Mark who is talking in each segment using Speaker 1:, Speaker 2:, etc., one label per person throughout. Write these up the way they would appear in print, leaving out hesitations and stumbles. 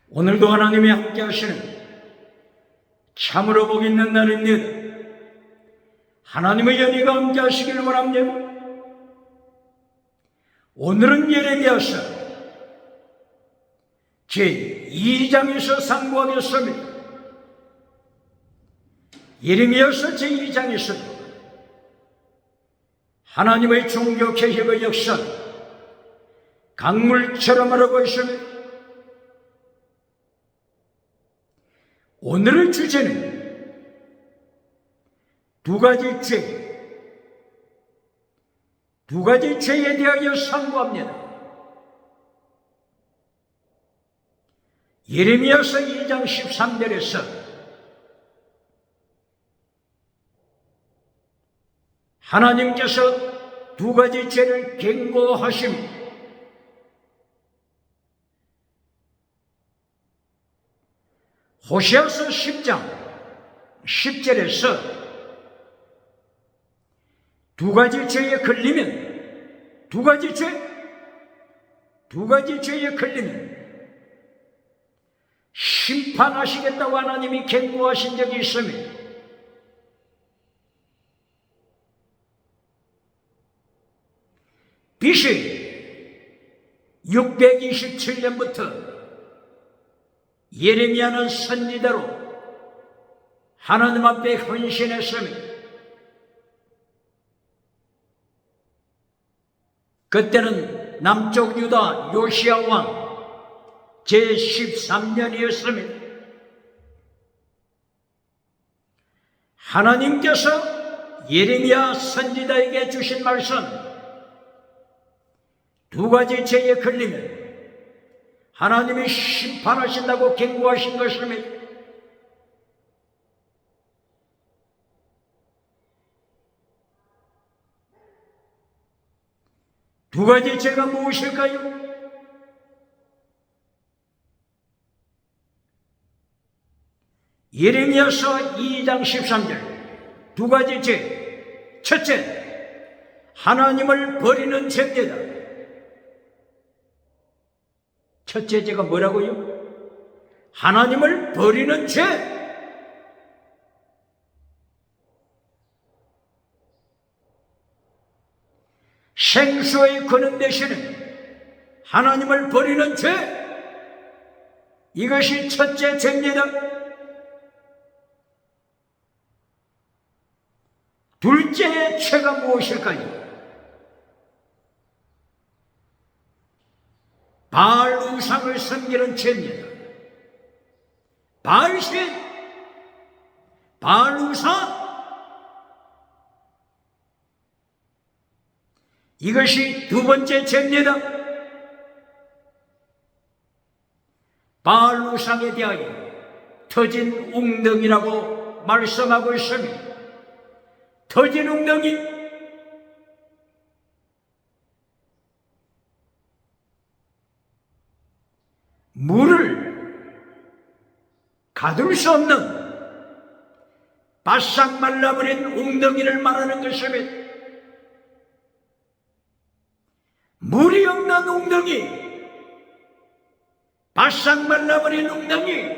Speaker 1: 오늘도 하나님이 함께 하시는 참으로 복 있는 날입니다. 하나님의 연희가 함께 하시길 원합니다. 오늘은 예레미야서 제2장에서 상고하겠습니다. 예레미야서 제2장에서 하나님의 종교 개혁의 역사 강물처럼 하라고 했습니다. 오늘의 주제는 두 가지 죄에 대하여 상고합니다. 예레미야서 2장 13절에서 하나님께서 두 가지 죄를 경고하십니다. 호세아서 10장 10절에서 두 가지 죄에 걸리면 두 가지 죄에 걸리면 심판하시겠다고 하나님이 경고하신 적이 있습니다. BC 627년부터 예레미야는 선지자로 하나님 앞에 헌신했습니다. 그때는 남쪽 유다 요시야 왕 제13년이었습니다. 하나님께서 예레미야 선지자에게 주신 말씀, 두 가지 죄에 걸리면 하나님이 심판하신다고 경고하신 것입니다. 두 가지 죄가 무엇일까요? 예레미야서 2장 13절 두 가지 죄. 첫째, 하나님을 버리는 죄입니다. 첫째 죄가 뭐라고요? 하나님을 버리는 죄. 생수의 근원 되시는 하나님을 버리는 죄. 이것이 첫째 죄입니다. 둘째 죄가 무엇일까요? 바알 우상을 섬기는 죄입니다. 바알신, 바알 우상, 이것이 두 번째 죄입니다. 바알 우상에 대하여 터진 웅덩이라고 말씀하고 있습니다. 터진 웅덩이, 물을 가둘 수 없는 바싹 말라버린 웅덩이를 말하는 것입니다. 물이 없는 웅덩이, 바싹 말라버린 웅덩이,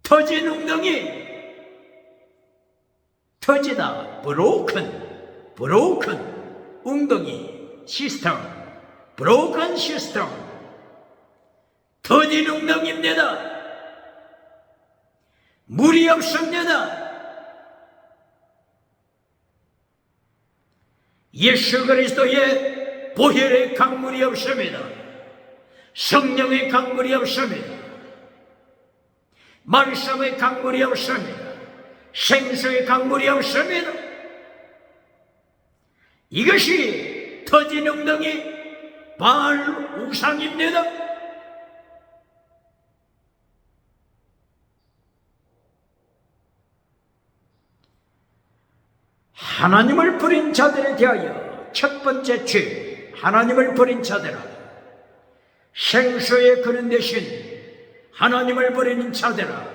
Speaker 1: 터진 웅덩이, 터지다, 브로큰 웅덩이, 시스템, 브로큰 시스템, 터진 웅덩이입니다. 물이 없습니다. 예수 그리스도의 보혈의 강물이 없습니다. 성령의 강물이 없습니다. 말씀의 강물이 없습니다. 생수의 강물이 없습니다. 이것이 터진 웅덩이 바알 우상입니다. 하나님을 버린 자들에 대하여 첫 번째 죄, 하나님을 버린 자들아, 생수의 근원 되신 하나님을 버리는 자들아,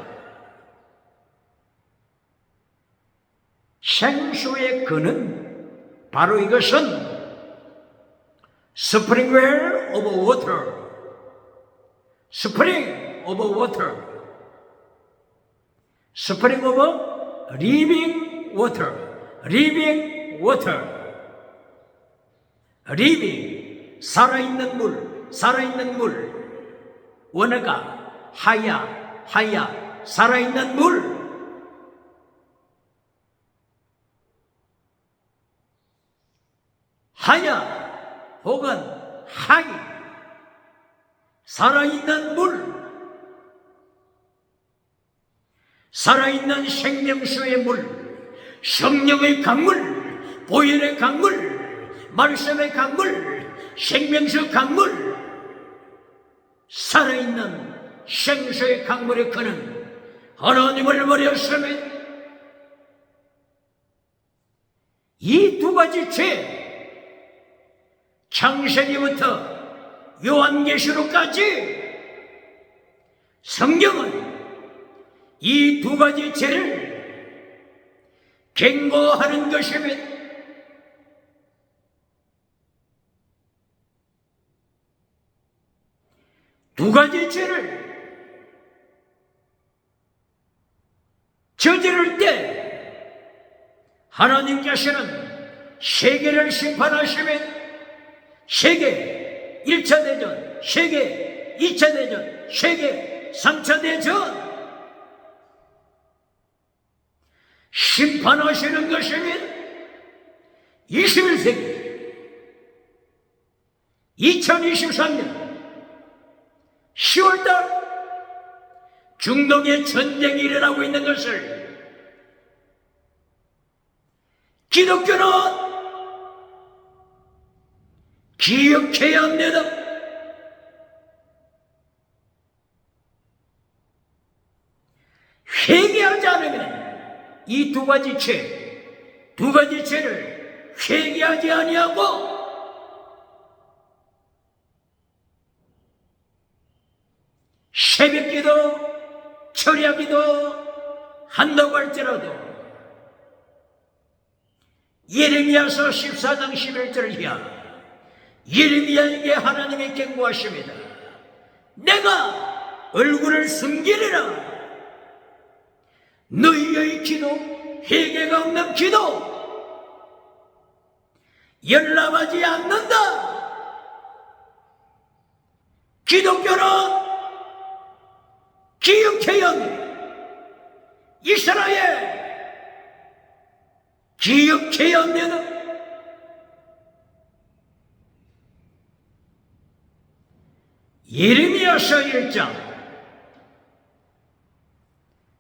Speaker 1: 생수의 근원, 바로 이것은 Spring well of water. Spring of water. Spring of living water. Living water. Living, 살아있는 물, 살아있는 물. 원어가 하야, 하야, 살아있는 물. 하야 혹은 하이, 살아있는 물, 살아있는 생명수의 물, 성령의 강물, 보혈의 강물, 말씀의 강물, 생명수 강물, 살아있는 생수의 강물에 그는 하나님을 버렸으면 이 두 가지 죄, 창세기부터 요한계시록까지 성경은 이 두 가지 죄를 경고하는 것입니다. 두 가지 죄를 저지를 때 하나님께서는 세계를 심판하시면 세계 1차 대전, 세계 2차 대전, 세계 3차 대전 심판하시는 것이면 21세기 2023년 10월달 중동의 전쟁이 일어나고 있는 것을 기독교는 기억해야 합니다. 회개하지 않으면 이 두 가지 죄, 두 가지 죄를 회개하지 아니하고 새벽기도, 철야기도 한다고 할지라도 예레미야서 14장 11절을 이하 예레미야에게 하나님이 경고하십니다. 내가 얼굴을 숨기리라. 너희의 기도, 회개가 없는 기도 연락하지 않는다. 기독교는 기억해야 합니다. 이스라엘 기억해야 합니다. 예레미야서 1장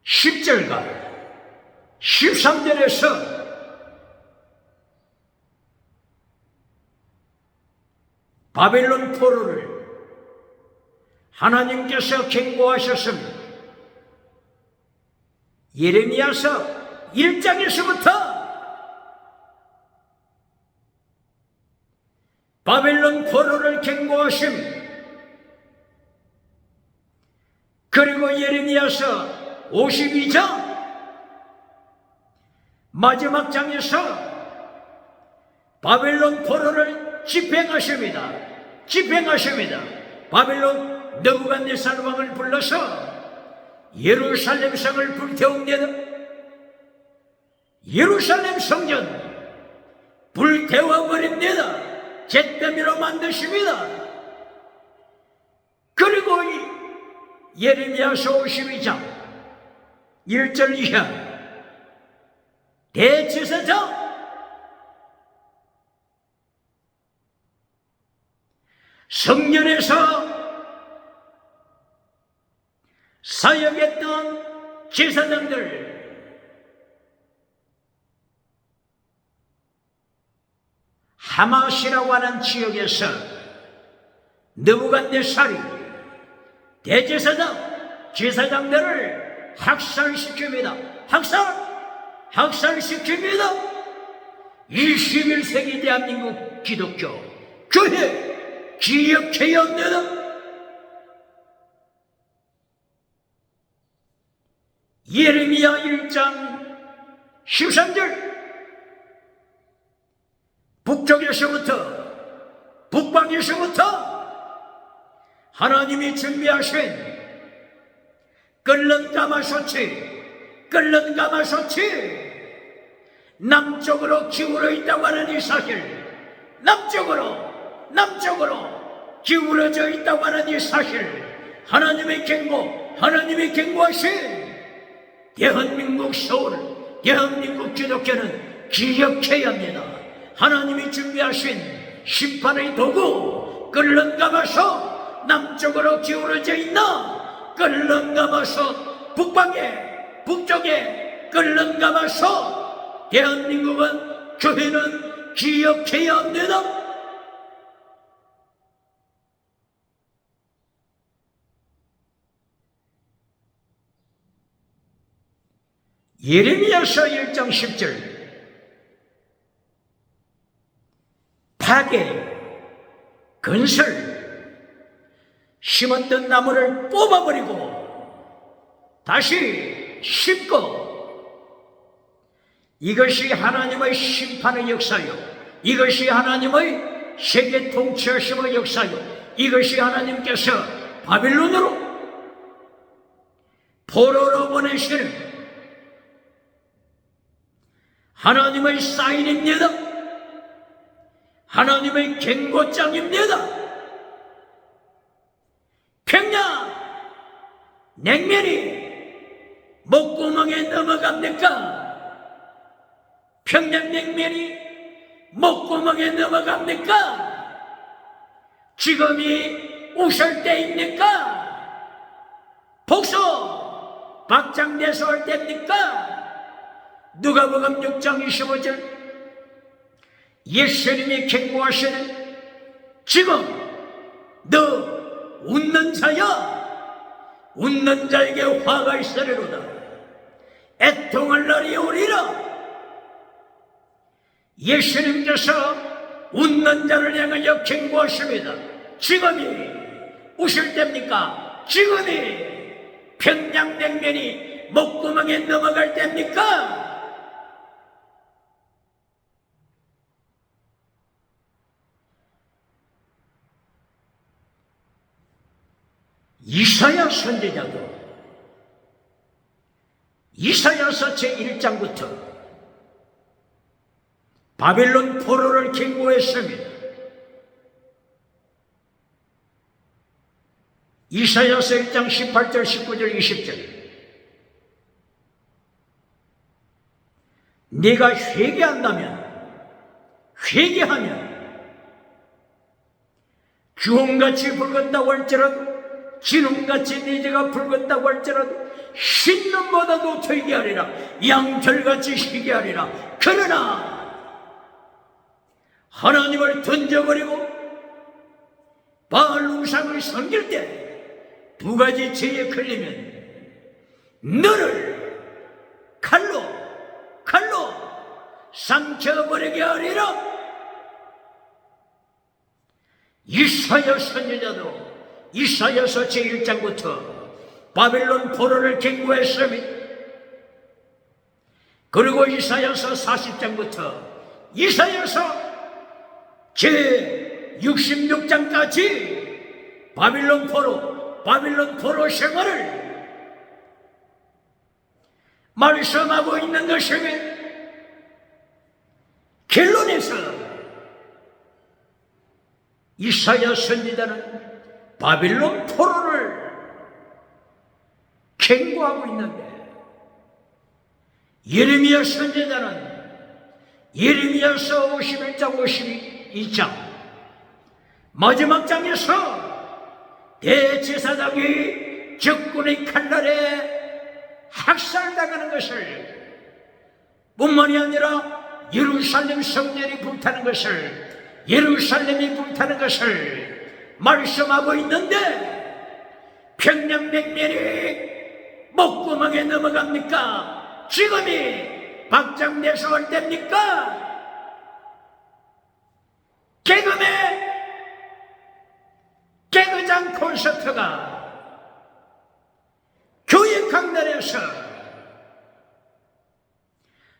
Speaker 1: 10절과 13절에서 바벨론 포로를 하나님께서 경고하셨습니다. 예레미야서 1장에서부터 바벨론 포로를 경고하십니다. 그리고 예레미야서 52장 마지막 장에서 바벨론 포로를 집행하십니다. 집행하십니다. 바벨론 느부갓네살 왕을 불러서 예루살렘 성을 불태웁니다. 예루살렘 성전 불태워버립니다. 잿더미로 만드십니다. 그리고 예레미야서 52장 1절 이하 대제사장 성전에서 사역했던 제사장들 하맛이라고 하는 지역에서 느부갓네살이 대제사장, 제사장들을 학살시킵니다. 학살시킵니다. 21세기 대한민국 기독교 교회 기억해야 합니다. 예레미야 1장 13절 북쪽에서부터 북방에서부터 하나님이 준비하신 끓는 가마솥이 남쪽으로 기울어 있다고 하는 이 사실, 남쪽으로 기울어져 있다고 하는 이 사실, 하나님이 경고하신 대한민국 서울, 대한민국 기독교는 기억해야 합니다. 하나님이 준비하신 심판의 도구, 끓는 가마솥, 남쪽으로 기울어져 있나? 끓는 가마솥, 북쪽에 끓는 가마솥, 대한민국은, 교회는 기억해야 합니다. 예레미야서 1장 10절, 파괴, 건설, 심었던 나무를 뽑아버리고 다시 심고, 이것이 하나님의 심판의 역사요, 이것이 하나님의 세계 통치하심의 역사요, 이것이 하나님께서 바빌론으로 포로로 보내시는 하나님의 사인입니다. 하나님의 경고장입니다. 평양 냉면이 목구멍에 넘어갑니까? 평양 냉면이 목구멍에 넘어갑니까? 지금이 웃을 때입니까? 복수 박장대소 할 때입니까? 누가복음 6장 25절, 예수님이 경고하시는, 지금 너 웃는 자야, 웃는 자에게 화가 있으리로다. 애통할 날이 오리라. 예수님께서 웃는 자를 향하여 경고하십니다. 지금이 웃을 때입니까? 지금이 평양냉면이 목구멍에 넘어갈 때입니까? 이사야 선지자도 이사야서 제1장부터 바빌론 포로를 경고했습니다. 이사야서 1장 18절, 19절, 20절, 네가 회개하면 주홍같이 붉었다고 할지라도, 진홍같이 네 죄가 붉었다고 할지라도 흰눈보다도 되게 하리라. 양털같이 희게 하리라. 그러나 하나님을 던져버리고 바알 우상을 섬길 때 두 가지 죄에 걸리면 너를 칼로 삼켜버리게 하리라. 이사야 선지자도 이사야서 제1장부터 바빌론 포로를 경고했습니다. 그리고 이사야서 40장부터 이사야서 제66장까지 바빌론 포로 생활을 말씀하고 있는 것입니다. 결론에서 이사야 선지자는 바빌론 포로를 경고하고 있는데, 예레미야 선지자는 예레미야서 51장 52장 마지막 장에서 대제사장이 적군의 칼날에 학살당하는 것을, 뿐만이 아니라 예루살렘 성전이 불타는 것을, 예루살렘이 불타는 것을 말씀하고 있는데, 평양냉면이 목구멍에 넘어갑니까? 지금이 박장대소 할 때입니까? 개그장 콘서트가 교회 강단에서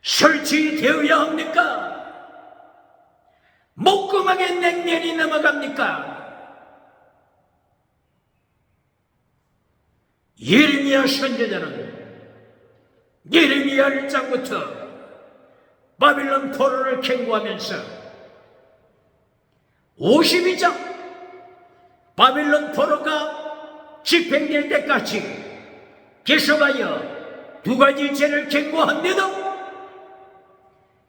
Speaker 1: 설치되어야 합니까? 목구멍에 냉면이 년이 넘어갑니까? 예레미야 선지자는 예레미야 1장부터 바빌론 포로를 경고하면서 52장 바빌론 포로가 집행될 때까지 계속하여 두 가지 죄를 경고합니다.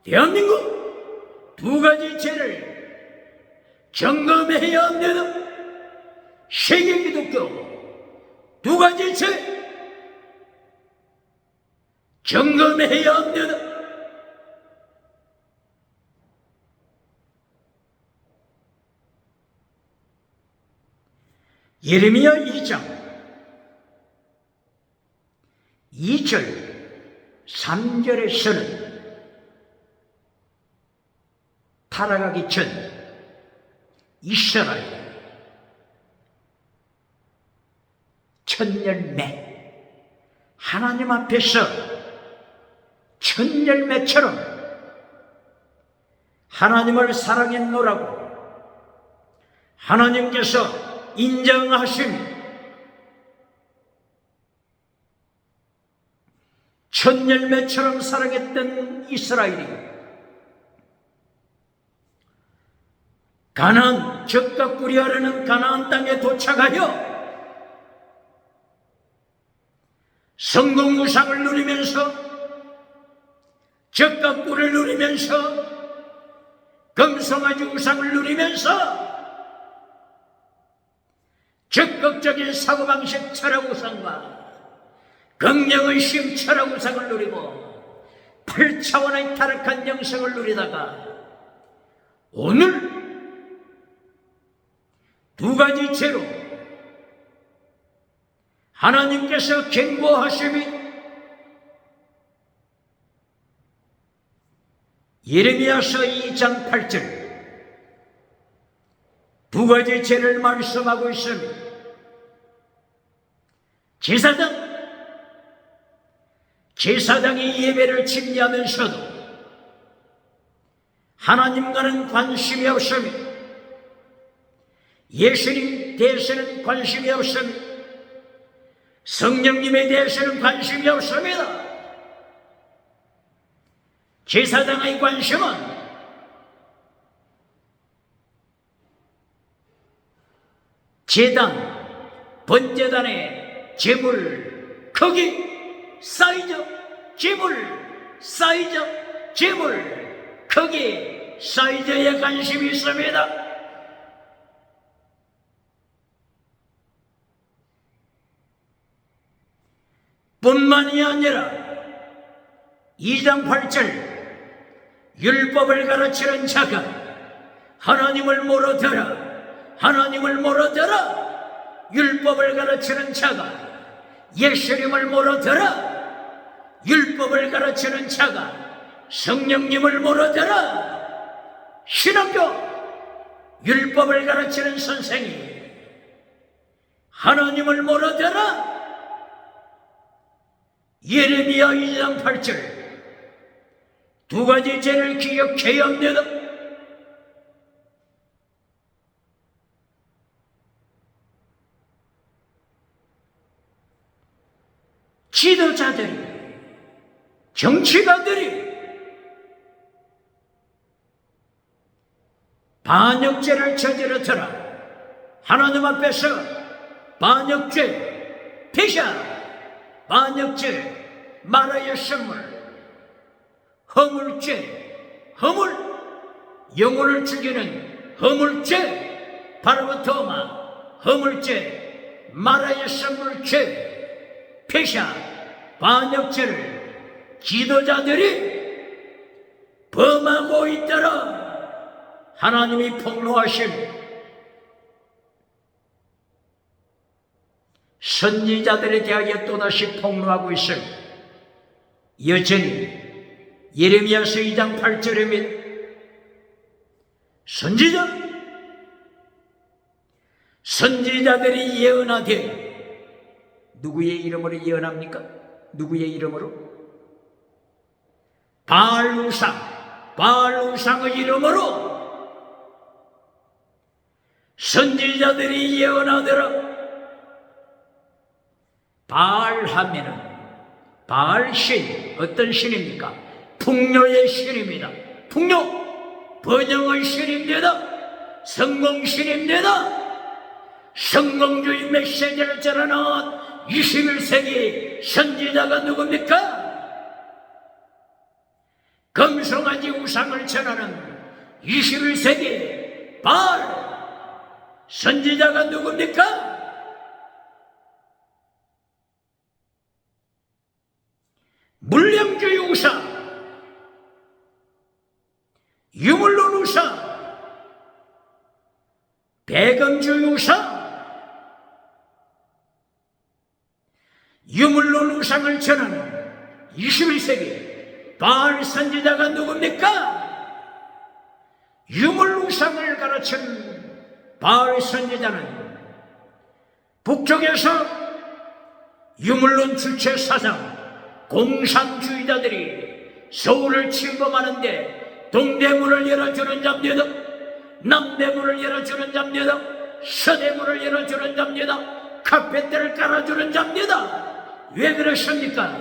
Speaker 1: 대한민국 두 가지 죄를 점검해야 합니다. 세계 기독교 두 가지 죄 점검해야 합니다. 예레미야 2장 2절 3절에서는 타락하기 전 이스라엘 첫 열매 하나님 앞에서 첫 열매처럼 하나님을 사랑했노라고 하나님께서 인정하신 첫 열매처럼 사랑했던 이스라엘이 가나안 적과 꿀이 흐르는 가나안 땅에 도착하여 성공우상을 누리면서 적과 꿀을 누리면서 금송아지 우상을 누리면서 적극적인 사고방식 철학우상과 긍정의심 철학우상을 누리고 8차원의 타락한 영성을 누리다가 오늘 두 가지 죄로 하나님께서 경고하심이 예레미야서 2장 8절 두 가지 죄를 말씀하고 있습니다. 제사장이 예배를 침례하면서도 하나님과는 관심이 없습니다. 예수님 대해서는 관심이 없습니다. 성령님에 대해서는 관심이 없습니다. 제사장의 관심은 제단, 번제단의 제물 크기, 사이즈, 제물 크기, 사이즈에 관심이 있습니다. 뿐만이 아니라 2장 8절 율법을 가르치는 자가 하나님을 모르더라. 율법을 가르치는 자가 예수님을 모르더라. 율법을 가르치는 자가 성령님을 모르더라. 신학교 율법을 가르치는 선생이 하나님을 모르더라. 예레미야 2장 8절 두 가지 죄를 기억해야 합니다. 지도자들이, 정치가들이 반역죄를 저지르더라. 하나님 앞에서 반역죄, 패샤, 반역죄, 마라의 선물, 허물죄, 허물, 영혼을 죽이는 허물죄, 바르고토마, 허물죄, 마라의 선물죄, 패샤, 반역죄를 지도자들이 범하고 있더라. 하나님이 폭로하신 선지자들에 대하여 또다시 폭로하고 있습니다. 여전히 예레미야서 2장 8절입니다. 선지자들이 예언하되 누구의 이름으로 예언합니까? 누구의 이름으로? 바알 우상의 이름으로 선지자들이 예언하더라. 바알 하면은 바알 신, 어떤 신입니까? 풍요의 신입니다. 풍요, 번영의 신입니다. 성공신입니다. 성공주의 메시지를 전하는 21세기 선지자가 누굽니까? 금송아지 우상을 전하는 21세기 바알 선지자가 누굽니까? 물량주의 우상, 유물론 우상, 배금주의 우상, 유물론 우상을 전하는 21세기 바알 선지자가 누굽니까? 유물 우상을 가르친 바알 선지자는 북쪽에서 유물론 주체 사상 공산주의자들이 서울을 침범하는데 동대문을 열어주는 잡니다. 남대문을 열어주는 잡니다. 서대문을 열어주는 잡니다. 카페대를 깔아주는 잡니다. 왜 그러십니까?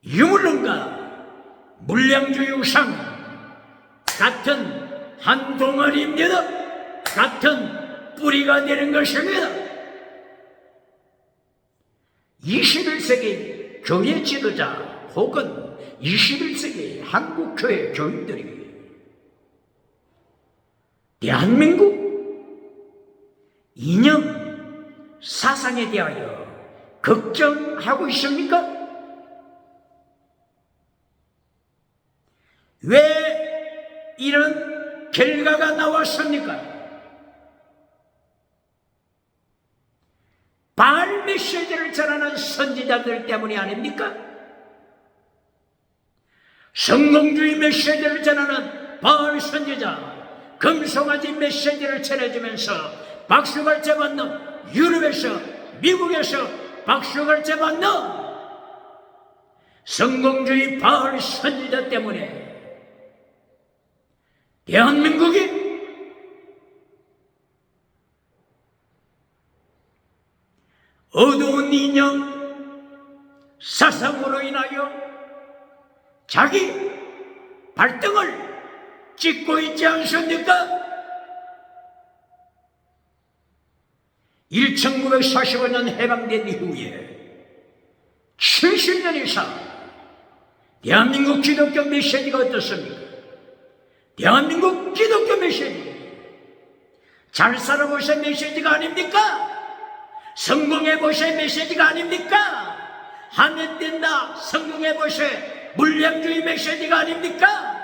Speaker 1: 유물론과 물량주의 우상 같은 한 덩어리입니다. 같은 뿌리가 되는 것입니다. 21세기 교회 지도자 혹은 21세기 한국 교회 교인들이 대한민국 이념 사상에 대하여 걱정하고 있습니까? 왜 이런 결과가 나왔습니까? 바알 메시지를 전하는 선지자들 때문이 아닙니까? 성공주의 메시지를 전하는 바알 선지자, 금송아지 메시지를 전해주면서 박수갈채 받는 유럽에서, 미국에서 박수갈채 받는 성공주의 바알 선지자 때문에 대한민국이 어두운 이념 사상으로 인하여 자기 발등을 찍고 있지 않습니까? 1945년 해방된 이후에 70년 이상 대한민국 기독교 메시지가 어떻습니까? 대한민국 기독교 메시지, 잘 살아보신 메시지가 아닙니까? 성공해보신 메시지가 아닙니까? 하면 된다, 성공해보신 물량주의 메시지가 아닙니까?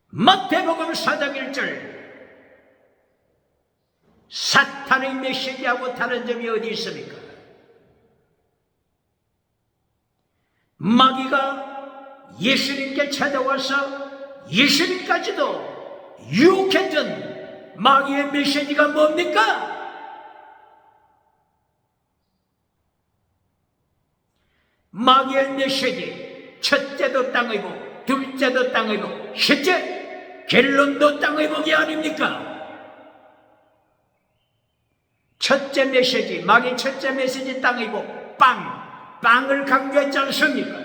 Speaker 1: 마태복음 4장 1절, 사탄의 메시지하고 다른 점이 어디 있습니까? 마귀가 예수님께 찾아와서 예수님까지도 유혹했던 마귀의 메시지가 뭡니까? 마귀의 메시지, 첫째도 땅의 복, 둘째도 땅의 복, 셋째 결론도 땅의 복이 아닙니까? 첫째 메시지, 마귀 첫째 메시지 땅의 복, 빵을 강조했지 않습니까?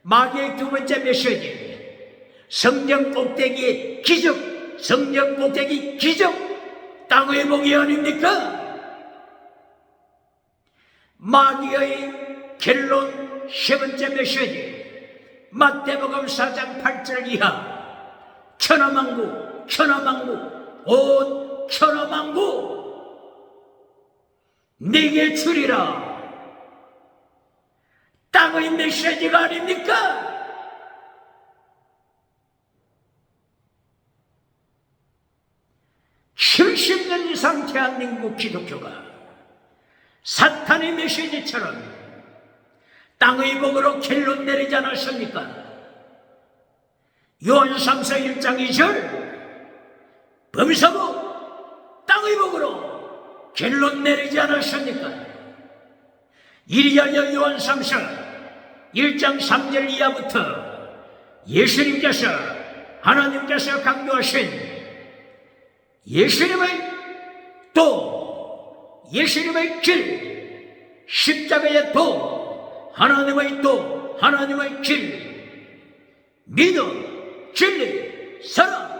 Speaker 1: 마귀의 두 번째 메시지, 성전 꼭대기의 기적, 성전 꼭대기 기적, 땅의 복이 아닙니까? 마귀의 결론 세 번째 메시지, 마태복음 4장 8절 이하, 천하만국, 온 천하만국 네게 주리라. 땅의 메시지가 아닙니까? (70년) 이상 대한민국 기독교가 사탄의 메시지처럼 땅의 복으로 결론 내리지 않았습니까? 요한삼서 1장 2절, 범사고 땅의 복으로 결론 내리지 않았습니까? 이리하여 요한삼서 1장 3절 이하부터 예수님께서 하나님께서 강조하신 예수님의 도, 예수님의 길, 십자가의 도, 하나님의 도, 하나님의 길, 믿음, 진리, 사랑,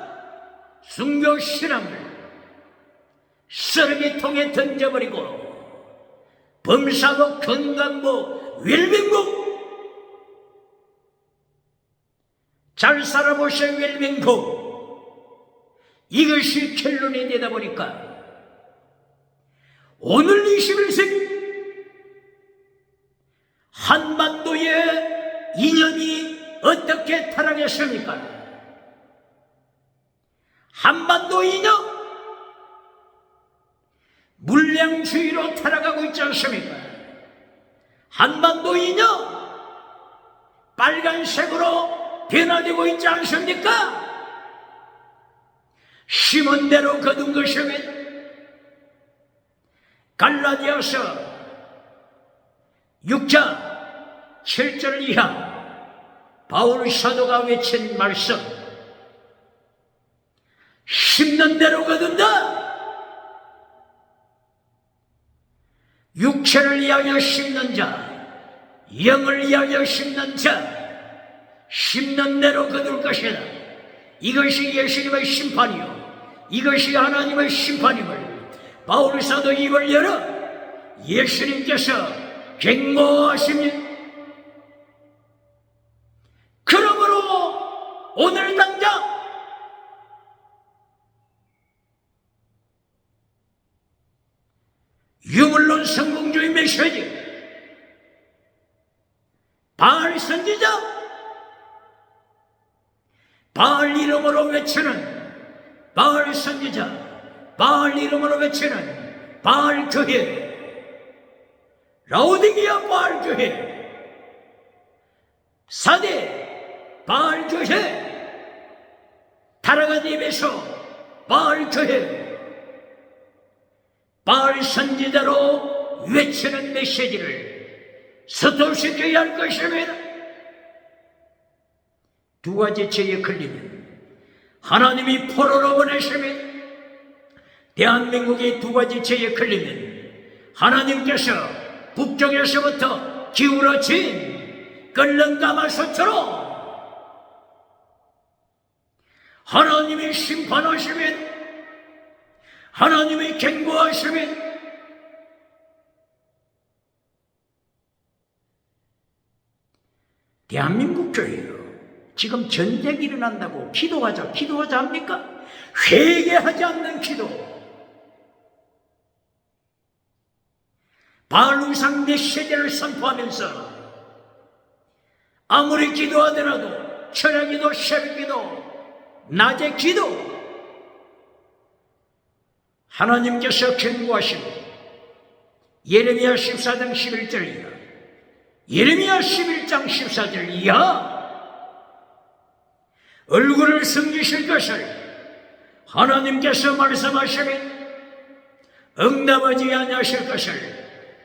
Speaker 1: 순교 신앙을 쓰레기통에 던져버리고 범사고 건강고 웰빙고 잘 살아보신 웰빙고 이것이 결론이 되다 보니까 오늘 21세기 한반도의 인연이 어떻게 타락했습니까? 한반도 인연 물량주의로 타락하고 있지 않습니까? 한반도 인연 빨간색으로 변화되고 있지 않습니까? 심은 대로 거둔 것이면 갈라디아서 6장 7절 이하 바울 사도가 외친 말씀 심는 대로 거둔다. 육체를 위하여 심는 자, 영을 위하여 심는 자, 심는 대로 거둘 것이다. 이것이 예수님의 심판이요, 이것이 하나님의 심판임을 바울 사도 입을 열어 예수님께서 경고하십니다. 그러므로 오늘 당장 유물론 성공주의 메시지, 바알 선지자, 바알 이름으로 외치는 바알 선지자, 바알 이름으로 외치는 바알 교회, 라오디게아 바알 교회, 사대 바알 교회, 타라가디베소 바알 교회, 바알 선지자로 외치는 메시지를 서툴시켜야 할 것입니다. 두 가지 죄에 걸리면 하나님이 포로로 보내십니다. 대한민국이 두 가지 죄에 걸리면 하나님께서 북쪽에서부터 기울어진 끓는 가마솥으로 하나님이 심판하시면 하나님이 경고하시면 대한민국 교회요, 지금 전쟁이 일어난다고 기도하자 합니까? 회개하지 않는 기도, 바알 우상 메시지를 선포하면서 아무리 기도하더라도 철야기도, 새벽기도, 낮에 기도, 하나님께서 경고하시고 예레미야 14장 11절 이하, 예레미야 11장 14절 이하 얼굴을 숨기실 것을 하나님께서 말씀하시면 응답하지 아니하실 것을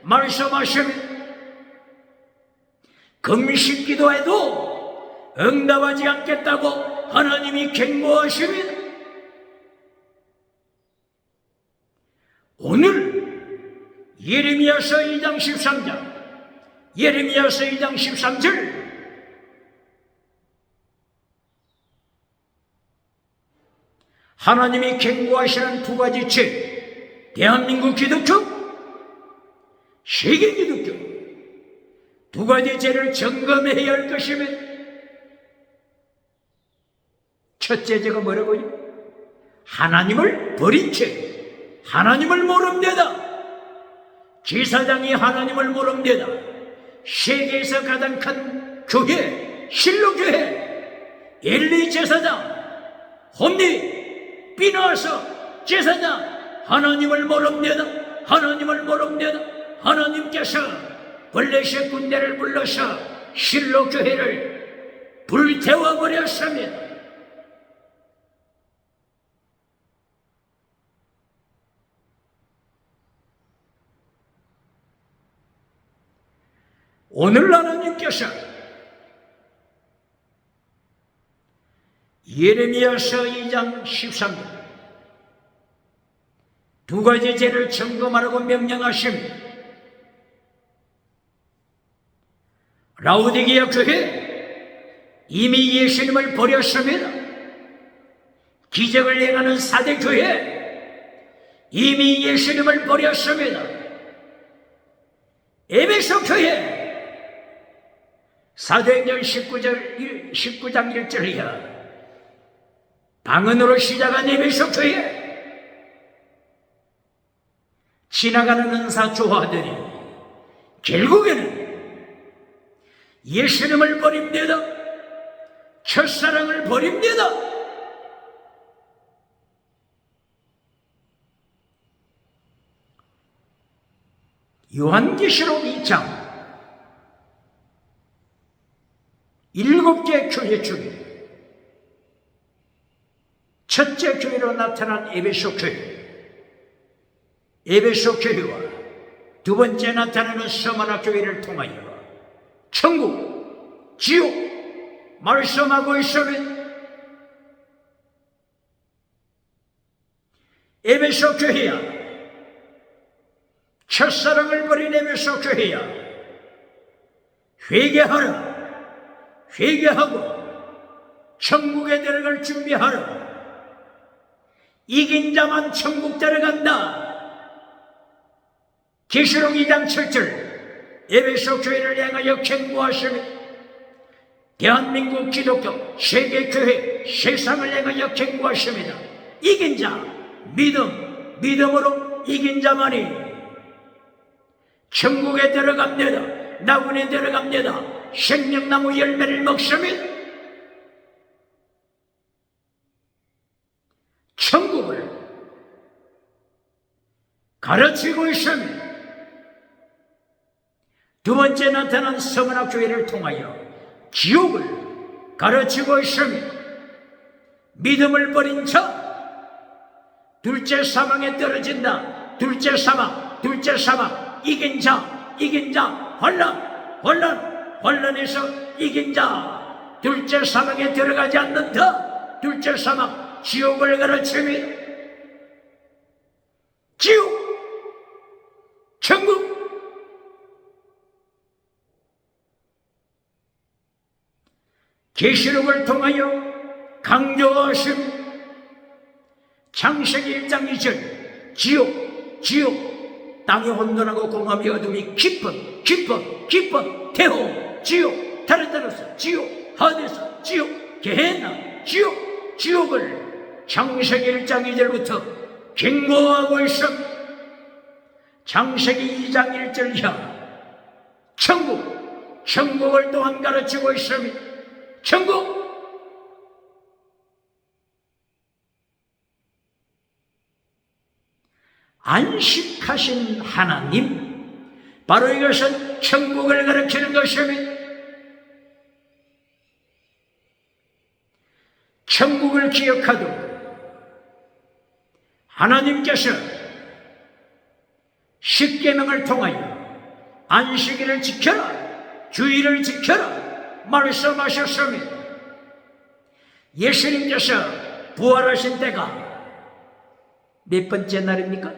Speaker 1: 말씀하시면 금식 기도해도 응답하지 않겠다고 하나님이 경고하십니다. 오늘 예레미야서 2장 13장, 예레미야서 2장 13절 하나님이 경고하시는 두 가지 죄, 대한민국 기독교, 세계 기독교 두 가지 죄를 점검해야 할 것이면 첫째 죄가 뭐라고요? 하나님을 버린 죄, 하나님을 모릅니다. 제사장이 하나님을 모릅니다. 세계에서 가장 큰 교회, 실로교회, 엘리 제사장, 홈리, 비나서 제사장 하나님을 모릅니다. 하나님을 모릅니다. 하나님께서 블레셋 군대를 불러서 실로교회를 불태워버렸습니다. 오늘 하나님께서 예레미야서 2장 13절 두 가지 죄를 점검하라고 명령하십니다. 라오디게아 교회 이미 예수님을 버렸습니다. 기적을 행하는 사대 교회 이미 예수님을 버렸습니다. 에베소 교회 사도행전 19장 1절 이하 방언으로 시작한 에베소 교회 지나가는 은사 조화들이 결국에는 예수님을 버립니다. 첫사랑을 버립니다. 요한계시록 2장 7개 교회 중에 첫째 교회로 나타난 에베소 교회, 에베소 교회와 두 번째 나타나는 스마나 교회를 통하여 천국, 지옥 말씀하고 있으면 에베소 교회야, 첫사랑을 버린 에베소 교회야, 회개하라, 회개하고 천국에 들어갈 준비하라. 이긴 자만 천국 들어간다. 계시록 2장 7절 에베소 교회를 향하여 경고하시며 대한민국 기독교 세계교회 세상을 향하여 경고하십니다. 이긴 자, 믿음으로 이긴 자만이 천국에 들어갑니다. 나군에 들어갑니다. 생명나무 열매를 먹습니다. 천국을 가르치고 있습니다. 두 번째 나타난 서머나 교회를 통하여 지옥을 가르치고 있습니다. 믿음을 버린 자 둘째 사망에 떨어진다. 둘째 사망 이긴 자 환란에서 이긴 자 둘째 사망에 들어가지 않는다. 둘째 사망 지옥을 가르칩니다. 지옥, 천국. 계시록을 통하여 강조하신 창세기 1장 2절 지옥 땅이 혼돈하고 공함이 어둠이 깊은 태호 지옥 달에 따라서 지옥 하늘에서 지옥 게헤나 지옥을 창세기 1장 2절부터 경고하고 있어. 창세기 2장 1절 이하 천국을 또한 가르치고 있습니다. 천국 안식하신 하나님, 바로 이것은 천국을 가르치는 것입니다. 천국을 기억하도록 하나님께서 십계명을 통하여 안식일을 지켜라, 주일을 지켜라 말씀하셨습니다. 예수님께서 부활하신 때가 몇 번째 날입니까?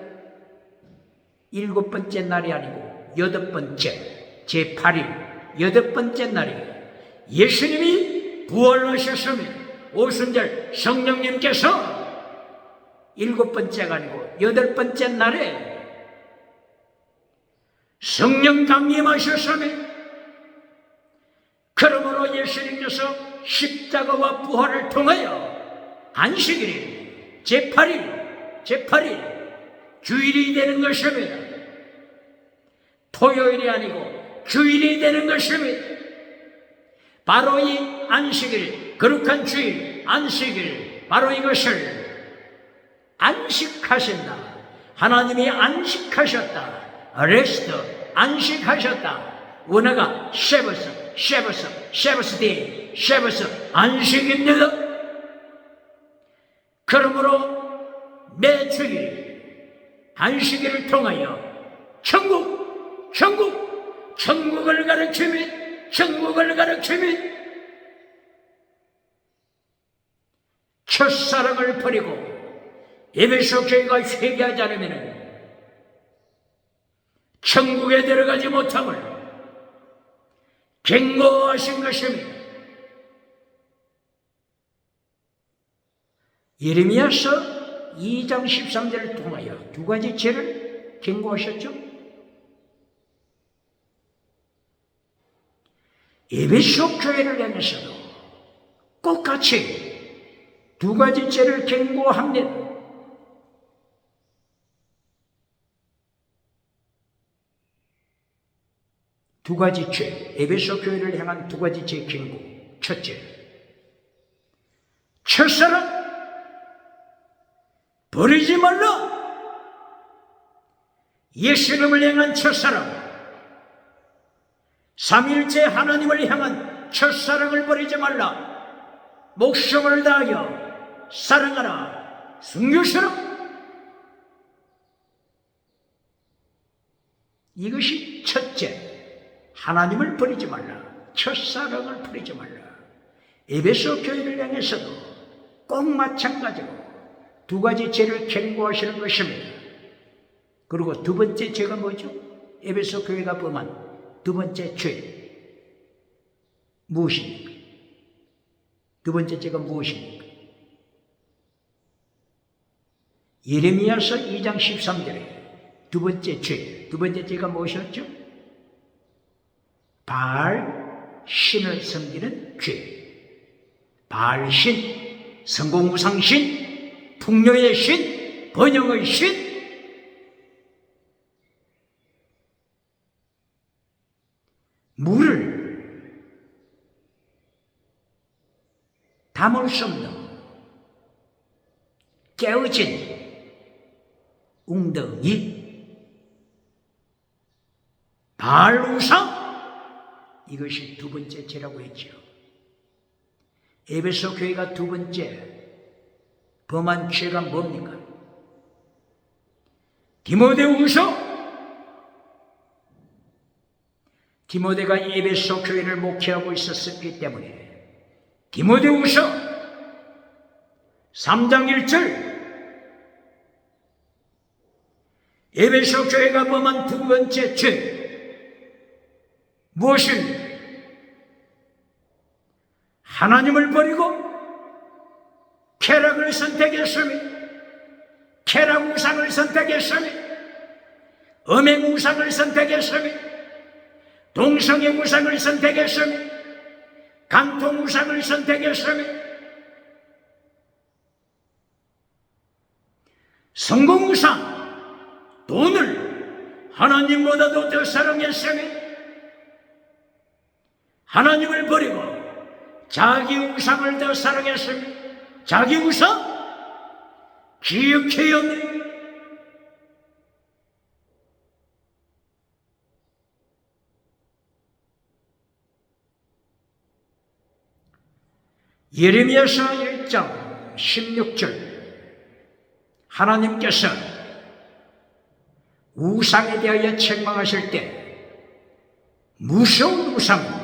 Speaker 1: 7번째 날이 아니고 8번째, 제8일 8번째 날이에요. 예수님이 부활하셨습니다. 오순절 성령님께서 7번째가 아니고 8번째 날에 성령 강림하셨으며, 그러므로 예수님께서 십자가와 부활을 통하여 안식일이 제8일 주일이 되는 것입니다. 토요일이 아니고 주일이 되는 것입니다. 바로 이 안식일, 거룩한 주일, 안식일, 바로 이것을 안식하신다. 하나님이 안식하셨다. 레스트, 안식하셨다. 원어가 셰버스데이, 셰버스, 안식입니다. 그러므로 매 주일 안식일을 통하여 천국을 가르치며 첫사랑을 버리고 에베소 교회가 회개하지 않으면 천국에 들어가지 못함을 경고하신 것입니다. 예레미야서 2장 13절을 통하여 두 가지 죄를 경고하셨죠. 에베소 교회를 향해서도 똑같이 두 가지 죄를 경고합니다. 두 가지 죄, 에베소 교회를 향한 두 가지 죄 경고. 첫째, 첫사랑 버리지 말라. 예수님을 향한 첫사랑, 삼일째 하나님을 향한 첫사랑을 버리지 말라. 목숨을 다하여 사랑하라. 순교시라. 이것이 첫째, 하나님을 버리지 말라. 첫사랑을 버리지 말라. 에베소 교회를 향해서도 꼭 마찬가지로 두 가지 죄를 경고하시는 것입니다. 그리고 두 번째 죄가 뭐죠? 에베소 교회가 범한 두 번째 죄 무엇입니까? 두 번째 죄가 무엇입니까? 예레미야서 2장 13절에 두 번째 죄, 두 번째 죄가 무엇이었죠? 바알 신을 섬기는 죄. 바알 신, 성공우상신, 풍요의 신, 번영의 신. 물을 담을 수 없는 깨어진 웅덩이, 바알 우상, 이것이 두 번째 죄라고 했죠. 에베소 교회가 두 번째 범한 죄가 뭡니까? 디모데후서. 디모데가 에베소 교회를 목회하고 있었기 때문에 디모데후서 3장 1절 에베소 교회가 범한 두 번째 죄 무엇입니까? 하나님을 버리고 쾌락을 선택했으며, 쾌락 우상을 선택했으며, 음행 우상을 선택했으며, 동성애 우상을 선택했으며, 간통 우상을 선택했으며, 성공 우상, 돈을 하나님보다도 더 사랑했으며, 하나님을 버리고 자기 우상을 더 사랑했으며, 자기 우상 기억해야 합니다. 예레미야서 1장 16절 하나님께서 우상에 대하여 책망하실 때 무서운 우상,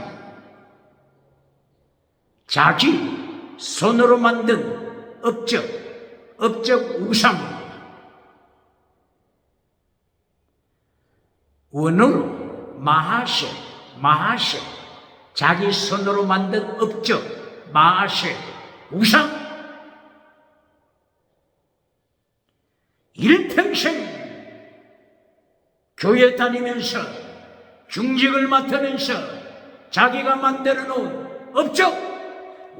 Speaker 1: 자기 손으로 만든 업적 우상, 원어로 마하셰, 자기 손으로 만든 업적, 마하셰, 우상, 일평생 교회 다니면서 중직을 맡으면서 자기가 만들어 놓은 업적,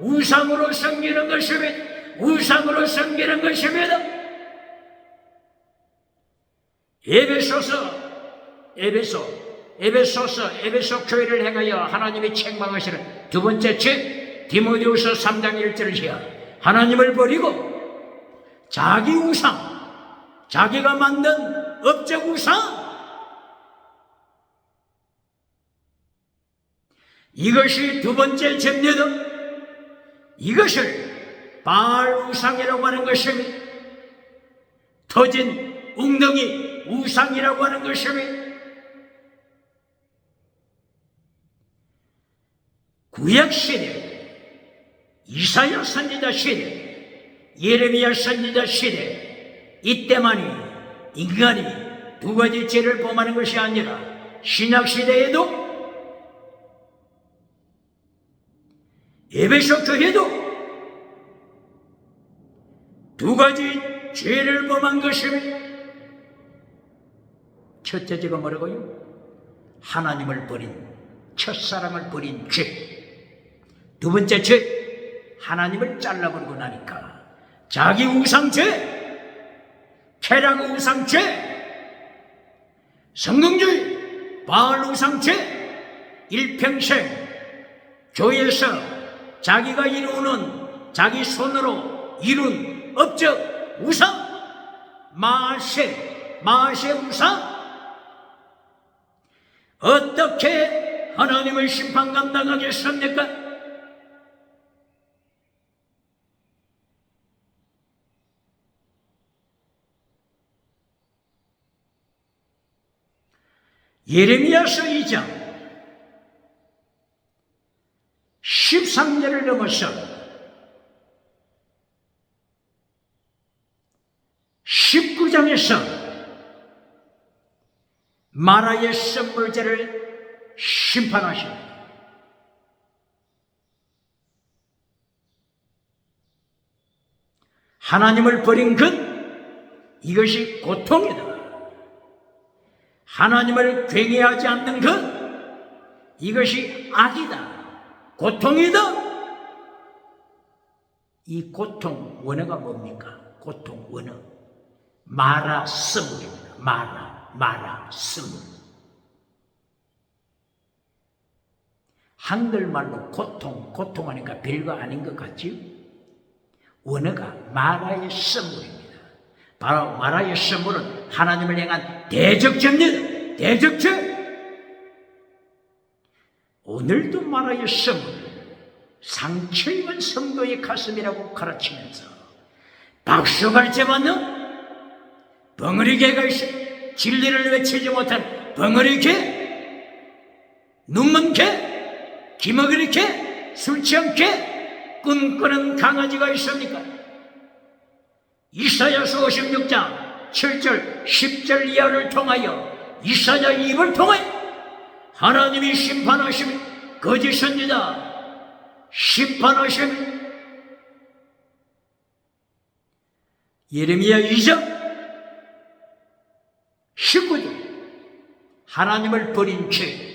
Speaker 1: 우상으로 섬기는 것입니다. 우상으로 섬기는 것입니다. 에베소 교회를 향하여 하나님이 책망하시는 두 번째 죄, 디모데후서 3장 1절이야. 하나님을 버리고 자기 우상, 자기가 만든 업적 우상, 이것이 두 번째 죄입니다. 이것을 바알 우상이라고 하는 것입니다. 터진 웅덩이 우상이라고 하는 것입니다. 구약 시대, 이사야 선지자 시대, 예레미야 선지자 시대, 이때만이 인간이 두 가지 죄를 범하는 것이 아니라 신약 시대에도 에베소 교회도 두 가지 죄를 범한 것입니다. 첫째 죄가 뭐라고요? 하나님을 버린, 첫사랑을 버린 죄. 두 번째 죄, 하나님을 잘라버리고 나니까 자기 우상죄, 쾌락 우상죄, 성공주의, 바알 우상죄, 일평생 교회에서 자기가 이루는, 자기 손으로 이룬 업적 우상, 마세 우상, 어떻게 하나님의 심판 감당하겠습니까? 예레미야서 2장 13절을 넘어서 19장에서 마라의 선물죄를 심판하십니다. 하나님을 버린 것, 이것이 고통이다. 하나님을 굉해하지 않는 것, 이것이 악이다, 고통이다. 이 고통 원어가 뭡니까? 고통 원어 마라 스물입니다. 마라 스물. 한글말로 고통하니까 별거 아닌 것 같지? 원어가 마라의 선물입니다. 바로 마라의 선물은 하나님을 향한 대적죄입니다. 대적죄. 오늘도 마라의 선물, 상처 입은 성도의 가슴이라고 가르치면서 박수갈채 받는 벙어리개가 있어. 진리를 외치지 못한 벙어리개, 눈먼 개, 기먹으리 개, 술 취한 개, 꿈꾸는 강아지가 있습니까? 이사야서 56장 7절 10절 이하를 통하여, 이사야 입을 통하여 하나님이 심판하시며 거짓 선지자 심판하시며, 예레미야 2장 19절 하나님을 버린 죄,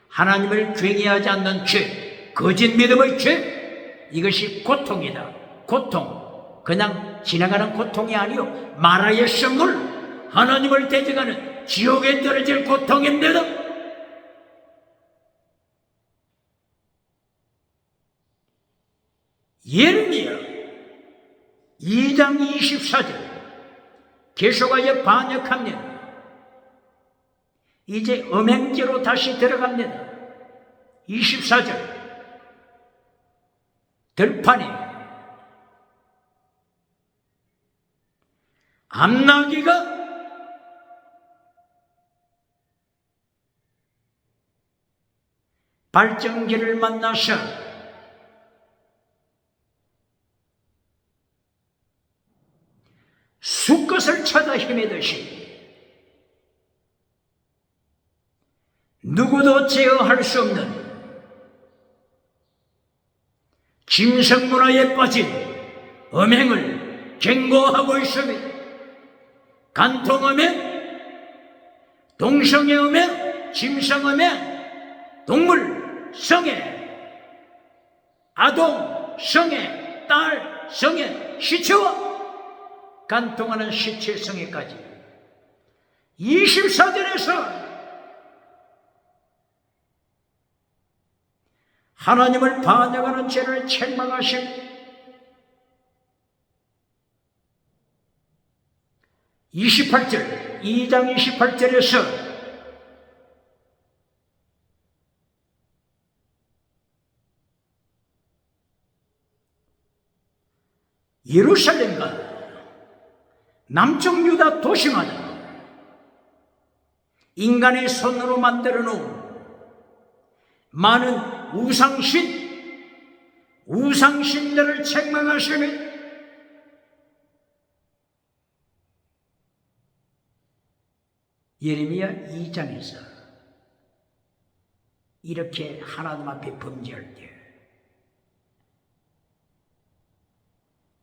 Speaker 1: 하나님을 굉해하지 않는 죄, 거짓 믿음의 죄, 이것이 고통이다. 고통, 그냥 지나가는 고통이 아니요 마라의 선물, 하나님을 대적하는 지옥에 떨어질 고통입니다. 예레미야 2장 24절 계속하여 반역합니다. 이제 음행죄로 다시 들어갑니다. 24절 들판에 암나귀가 발정기를 만나서 수컷을 찾아 헤매듯이 누구도 제어할 수 없는 짐승문화에 빠진 음행을 경고하고 있습니다. 간통음행, 동성애음행, 짐승음행, 동물 성애, 아동 성애, 딸 성애, 시체와 간통하는 시체 성애까지 24절에서 하나님을 반역하는 죄를 책망하신 28절, 2장 28절에서 예루살렘과 남쪽 유다 도시마다 인간의 손으로 만들어 놓은 많은 우상신들을 책망하시며 예레미야 2장에서 이렇게 하나님 앞에 범죄할 때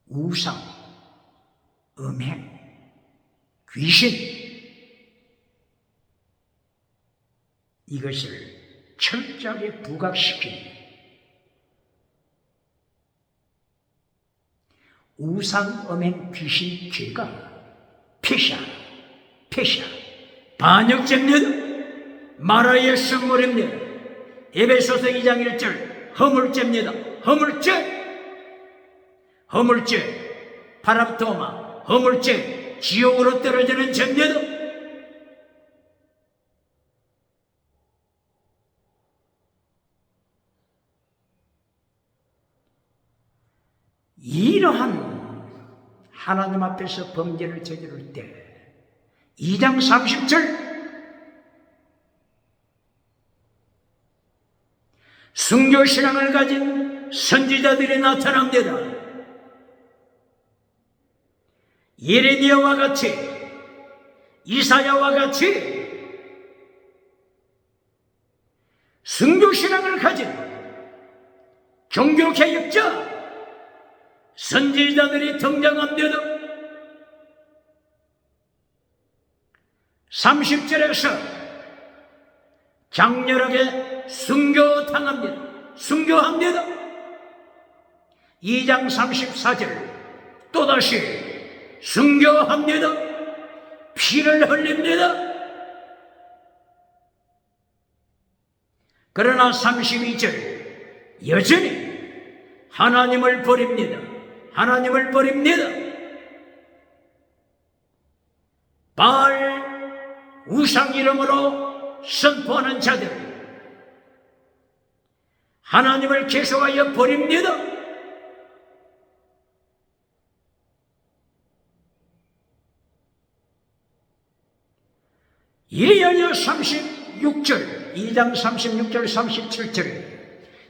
Speaker 1: 우상, 음행, 귀신 이것을 철저하게 부각시킵니다. 우상, 음행, 귀신 죄가 패샤, 반역죄입니다. 마라의 성물입니다. 에베소서 2장 1절 허물죄입니다. 허물죄, 파랍토마, 허물죄, 지옥으로 떨어지는 죄입니다. 이러한 하나님 앞에서 범죄를 저지를 때 2장 30절 순교신앙을 가진 선지자들이 나타납니다. 예레미야와 같이 이사야와 같이 순교신앙을 가진 종교개혁자 선지자들이 등장합니다. 30절에서 장렬하게 순교합니다. 2장 34절 또다시 순교합니다. 피를 흘립니다. 그러나 32절 여전히 하나님을 버립니다. 바알 우상 이름으로 선포하는 자들 하나님을 계속하여 버립니다. 이리하여 36절 2장 36절 37절에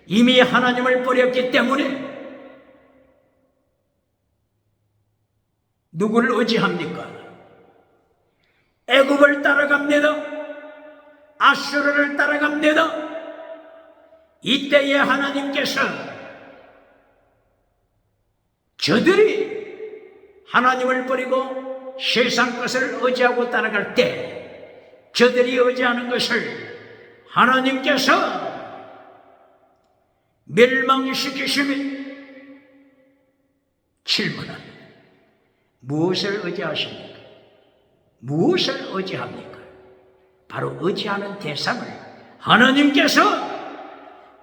Speaker 1: 이미 하나님을 버렸기 때문에 누구를 의지합니까? 애굽을 따라갑니다. 아수르를 따라갑니다. 이때에 하나님께서 저들이 하나님을 버리고 세상 것을 의지하고 따라갈 때 저들이 의지하는 것을 하나님께서 멸망시키시면 질문합니다. 무엇을 의지하십니까? 무엇을 의지합니까? 바로 의지하는 대상을 하나님께서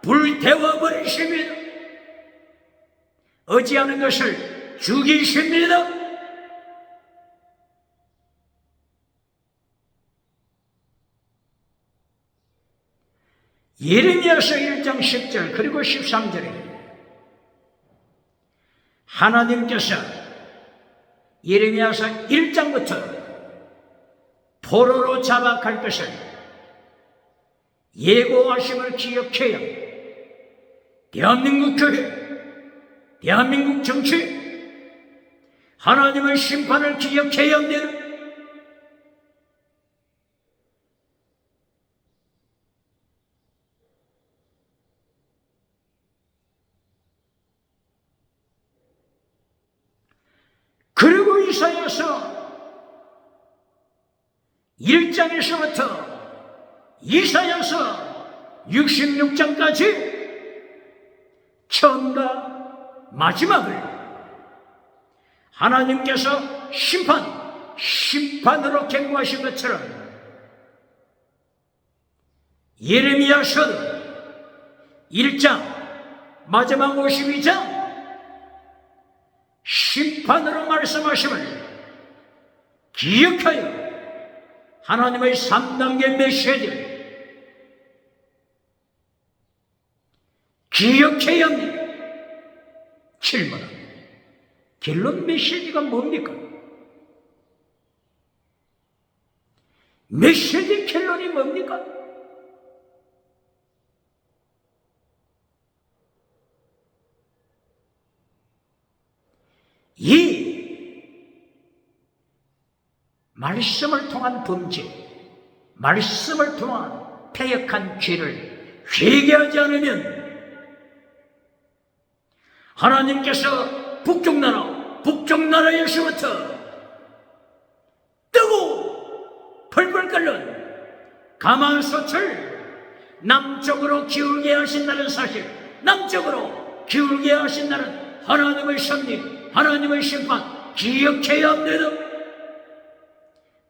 Speaker 1: 불태워버리십니다. 의지하는 것을 죽이십니다. 예레미야서 1장 10절 그리고 13절에 하나님께서 예레미야서 1장부터 포로로 잡아갈 것을 예고하심을 기억해야 대한민국 교회, 대한민국 정치, 하나님의 심판을 기억해야 합니다. 그리고 이사야서 1장에서부터 이사야서 66장까지 처음과 마지막을 하나님께서 심판으로 경고하신 것처럼 예레미야서 1장 마지막 52장 심판으로 말씀하심을 기억하여 하나님의 3단계 메시지를 기억해야 합니다. 질문합니다. 결론 메시지가 뭡니까? 메시지 결론이 뭡니까? 이 말씀을 통한 범죄, 말씀을 통한 패역한 죄를 회개하지 않으면 하나님께서 북쪽 나라에서부터 뜨고 펄펄 끓는 가마솥을 남쪽으로 기울게 하신다는 사실, 남쪽으로 기울게 하신다는 하나님의 섭리, 하나님의 심판 기억해야 합니다.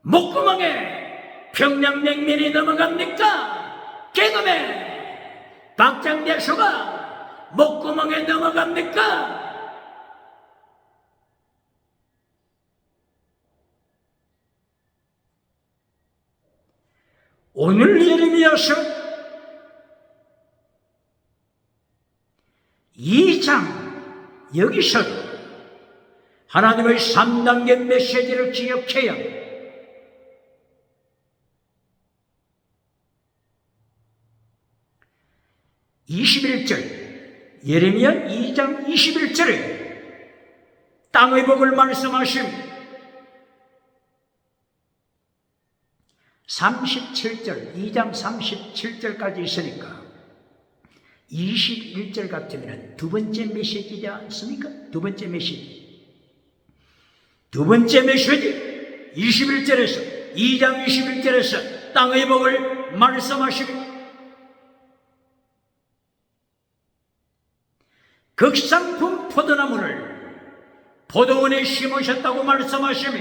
Speaker 1: 목구멍에 평양냉면이 넘어갑니까? 개그맨 박장대소가 목구멍에 넘어갑니까? 오늘 예레미야서 2장 여기서 하나님의 3단계 메시지를 기억해야 합니다. 21절 예레미야 2장 21절에 땅의 복을 말씀하심 37절 2장 37절까지 있으니까 21절 같으면 두 번째 메시지지 않습니까? 두 번째 메시지 21절에서 2장 21절에서 땅의 복을 말씀하시고 극상품 포도나무를 포도원에 심으셨다고 말씀하시며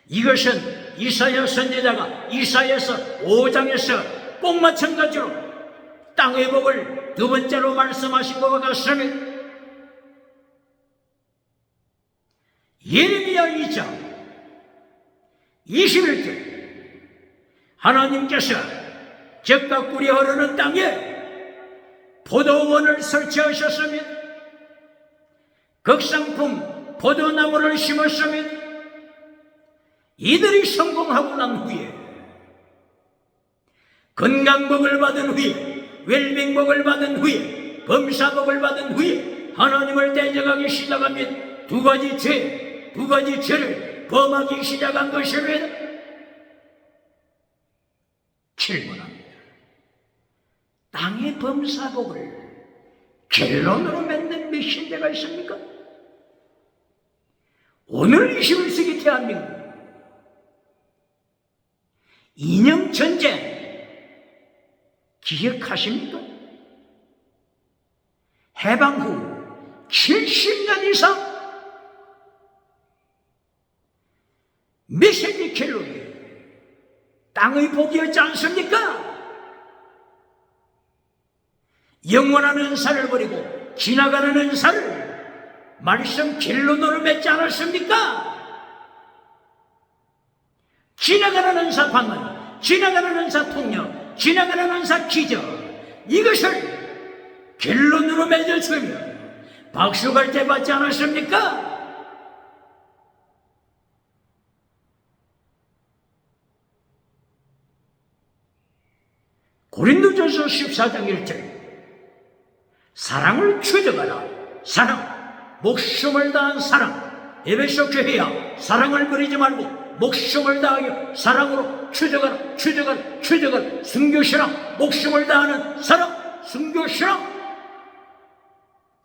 Speaker 1: 이것은 이사야 선지자가 이사야서 5장에서 꼭 마찬가지로 땅의 복을 두 번째로 말씀하신 것과 같습니다. 예레미야 2장 21절 하나님께서 적과 꿀이 흐르는 땅에 포도원을 설치하셨으며 극상품 포도나무를 심었으며 이들이 성공하고 난 후에 건강복을 받은 후에 웰빙복을 받은 후에 범사복을 받은 후에 하나님을 대적하기 시작하면 두 가지 죄를 범하기 시작한 것입니다. 질문합니다. 땅의 범사복을 결론으로 맺는 메신저가 있습니까? 오늘 21세기 대한민국 이념전쟁 기억하십니까? 해방 후 70년 이상 메시지 결론이 땅의 복이었지 않습니까? 영원한 은사를 버리고 지나가는 은사를 말씀 결론으로 맺지 않았습니까? 지나가는 은사 방언, 지나가는 은사 통역, 지나가는 은사 기적 이것을 결론으로 맺어주면 박수갈 때 받지 않았습니까? 고린도전서 14장 1절 사랑을 추적하라. 사랑, 목숨을 다한 사랑. 에베소 교회야, 사랑을 버리지 말고 목숨을 다하여 사랑으로 추적하라. 순교신앙, 목숨을 다하는 사랑, 순교신앙.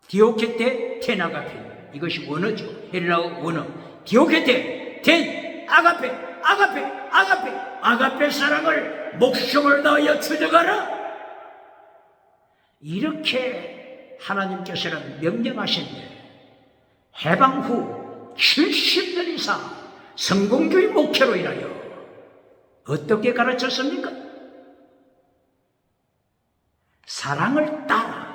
Speaker 1: 디오케테, 텐 아가페. 이것이 원어죠. 헬라어 원어. 디오케테, 텐, 아가페 사랑을 목숨을 다하여 추적하라. 이렇게 하나님께서는 명령하신데 해방 후 70년 이상 성공주의 목회로 인하여 어떻게 가르쳤습니까? 사랑을 따라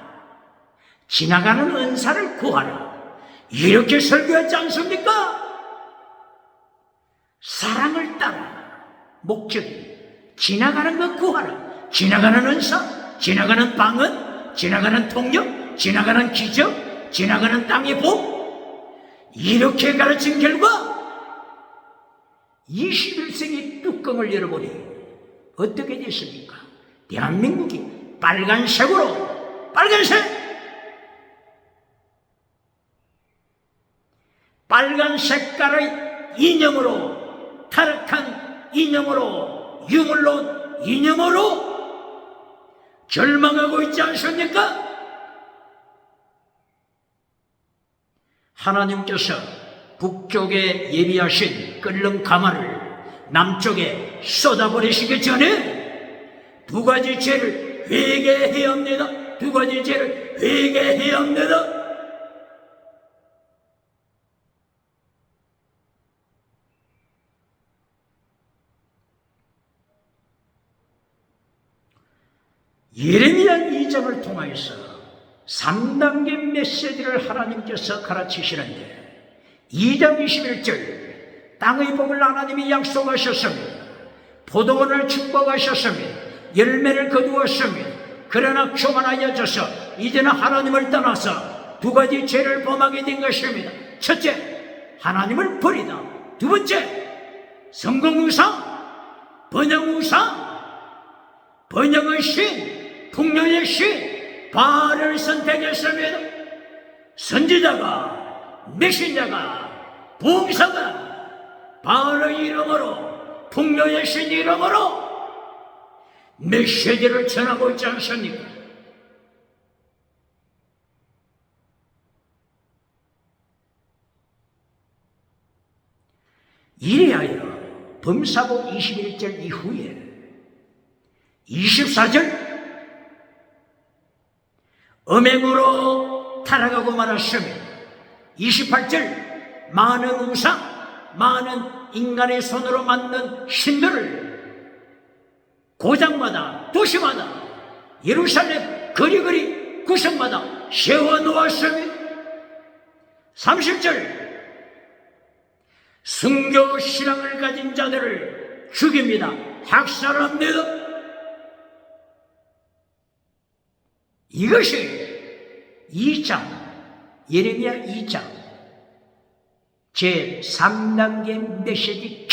Speaker 1: 지나가는 은사를 구하라 이렇게 설교했지 않습니까? 사랑을 따라 목적이 지나가는 것 구하라. 지나가는 은사, 지나가는 방언, 지나가는 통역, 지나가는 기적, 지나가는 땅의 복 이렇게 가르친 결과 21세기 뚜껑을 열어보니 어떻게 됐습니까? 대한민국이 빨간색 빨간 색깔의 이념으로 타락한 이념으로 육을 놓은 이념으로 절망하고 있지 않습니까? 하나님께서 북쪽에 예비하신 끓는 가마를 남쪽에 쏟아버리시기 전에 두 가지 죄를 회개해야 합니다. 두 가지 죄를 회개해야 합니다. 예레미야 2장을 통하여서 3단계 메시지를 하나님께서 가르치시는데 2장 21절 땅의 복을 하나님이 약속하셨습니다. 포도원을 축복하셨습니다. 열매를 거두었습니다. 그러나 교만하여져서 이제는 하나님을 떠나서 두 가지 죄를 범하게 된 것입니다. 첫째, 하나님을 버리다. 두 번째, 성공우상, 번영우상, 번영의 신, 풍요의 신, 바알을 선택했습니다. 선지자가, 메신자가, 봉사가 바알의 이름으로, 풍요의 신 이름으로 메시지를 전하고 있지 않습니까? 이리하여 범사복 21절 이후에 24절 음행으로 타락하고 말았습니다. 28절 많은 우상, 많은 인간의 손으로 만든 신들을 고장마다 도시마다 예루살렘 거리거리 구석마다 세워놓았습니다. 30절 순교 신앙을 가진 자들을 죽입니다. 학살합니다. 이것이 2장 예레미야 2장 제3단계 메시지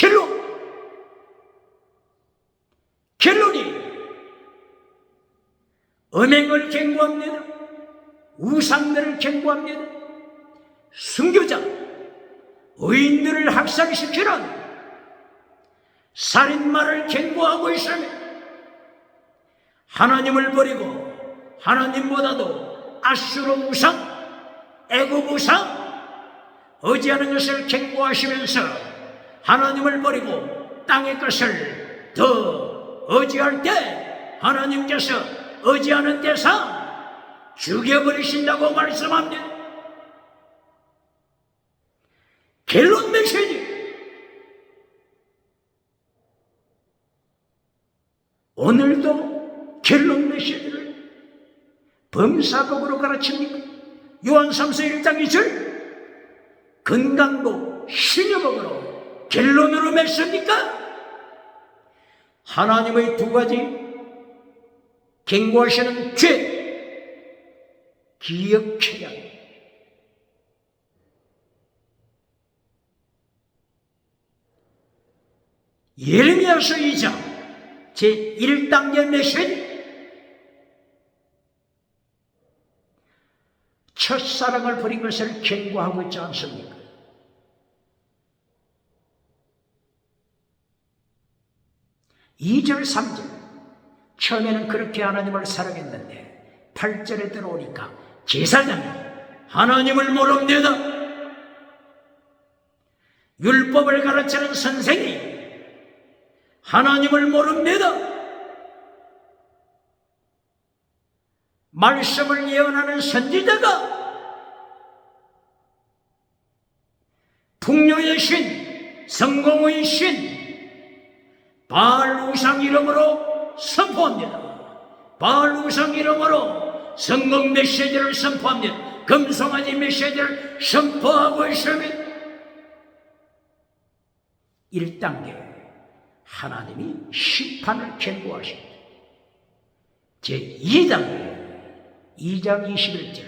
Speaker 1: 결론이 음행을 경고합니다. 우상들을 경고합니다. 순교자 의인들을 학살시키는 살인마를 경고하고 있습니다. 하나님을 버리고 하나님보다도 아수르 우상, 애굽 우상 의지하는 것을 경고하시면서 하나님을 버리고 땅의 것을 더 의지할 때 하나님께서 의지하는 대상 죽여버리신다고 말씀합니다. 결론 메시지. 오늘도 결론 메시지를 범사복으로 가르칩니까? 요한 3서 1장 2절 건강복 신유복으로 결론으로 맺습니까? 하나님의 두 가지 경고하시는 죄 기억해야 합니다. 예레미야서 2장 제1단계 메시지 첫사랑을 버린 것을 경고하고 있지 않습니까? (2절) (3절) 처음에는 그렇게 하나님을 사랑했는데 8절에 들어오니까 제사장이 하나님을 모릅니다. 율법을 가르치는 선생이 하나님을 모릅니다. 말씀을 예언하는 선지자가 풍요의 신, 성공의 신 바알 우상 이름으로 선포합니다. 바알 우상 이름으로 성공 메시지를 선포합니다. 금송아지 메시지를 선포하고 있습니다. 1단계 하나님이 심판을 경고하십니다. 제2단계 2장 21절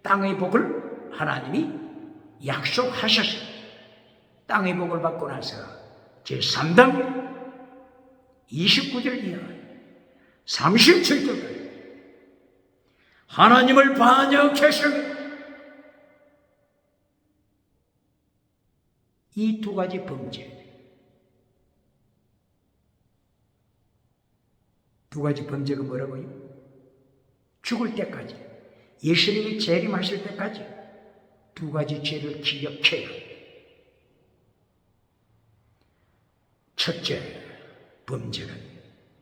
Speaker 1: 땅의 복을 하나님이 약속하셨습니다. 땅의 복을 받고 나서 제3단계 29절 이하 37절까지 하나님을 반역했습니다. 이 두 가지 범죄
Speaker 2: 두 가지 범죄가 뭐라고요? 죽을 때까지, 예수님이 재림하실 때까지 두 가지 죄를 기억해야 합니다. 첫째 범죄는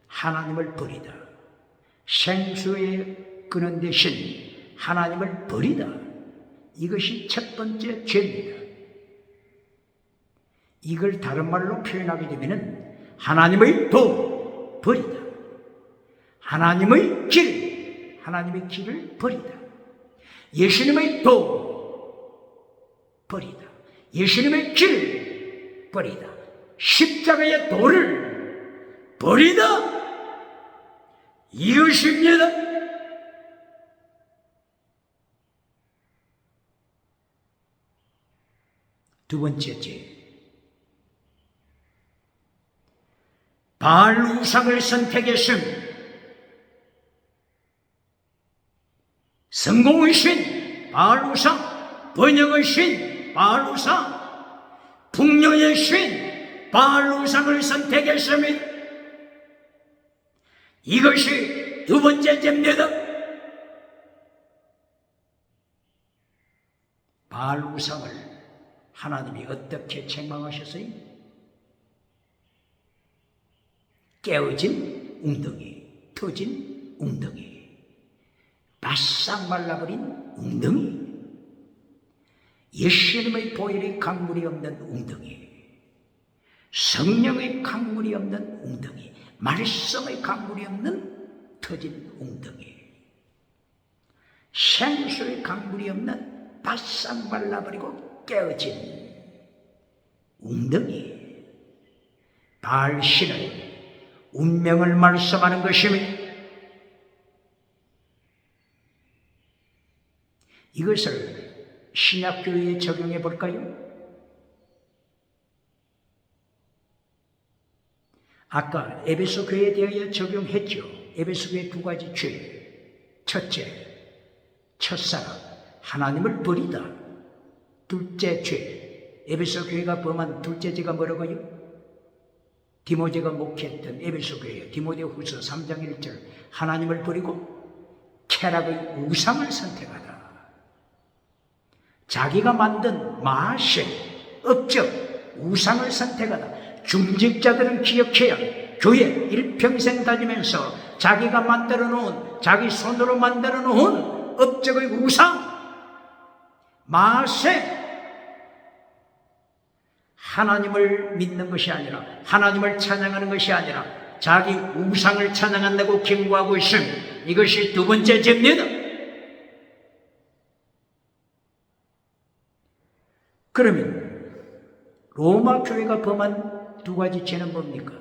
Speaker 2: 하나님을 버리다. 생수의 근원 대신 하나님을 버리다. 이것이 첫 번째 죄입니다. 이걸 다른 말로 표현하게 되면 하나님의 도 버리다. 하나님의 길을 버리다. 예수님의 도 버리다. 예수님의 길을 버리다. 십자가의 도를 버리다. 이것입니다. 두 번째 죄. 바알 우상을 선택했음. 성공의 신 바알 우상, 번영의 신 바알 우상, 풍요의 신 바알 우상을 선택했습니다. 이것이 두 번째 죄입니다. 바알 우상을 하나님이 어떻게 책망하셨어요? 깨어진 웅덩이, 터진 웅덩이, 바싹 말라버린 웅덩이, 예수님의 보혈의 강물이 없는 웅덩이, 성령의 강물이 없는 웅덩이, 말씀의 강물이 없는 터진 웅덩이, 생수의 강물이 없는 바싹 말라버리고 깨어진 웅덩이, 바알 신의 운명을 말씀하는 것입니다. 이것을 신약교회에 적용해 볼까요? 아까 에베소 교회에 대하여 적용했죠. 에베소 교회 두 가지 죄. 첫째, 첫사랑, 하나님을 버리다. 둘째 죄, 에베소 교회가 범한 둘째 죄가 뭐라고요? 디모데가 목회했던 에베소 교회, 디모데후서 3장 1절, 하나님을 버리고 쾌락의 우상을 선택하다. 자기가 만든 마실, 업적, 우상을 선택하다. 중직자들은 기억해야 교회 일평생 다니면서 자기가 만들어 놓은, 자기 손으로 만들어 놓은 업적의 우상, 마세, 하나님을 믿는 것이 아니라, 하나님을 찬양하는 것이 아니라 자기 우상을 찬양한다고 경고하고 있음. 이것이 두 번째 죄입니다. 그러면 로마 교회가 범한 두 가지 죄는 뭡니까?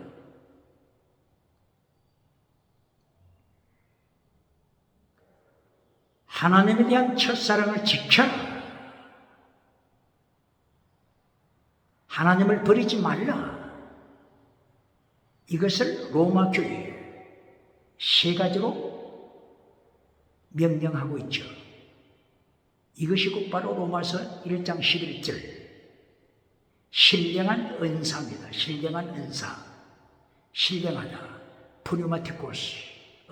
Speaker 2: 하나님에 대한 첫사랑을 지켜라. 하나님을 버리지 말라. 이것을 로마 교회에 세 가지로 명령하고 있죠. 이것이 곧바로 로마서 1장 11절. 신령한 은사입니다. 신령한 은사. 신령하다. 프뉴마티코스.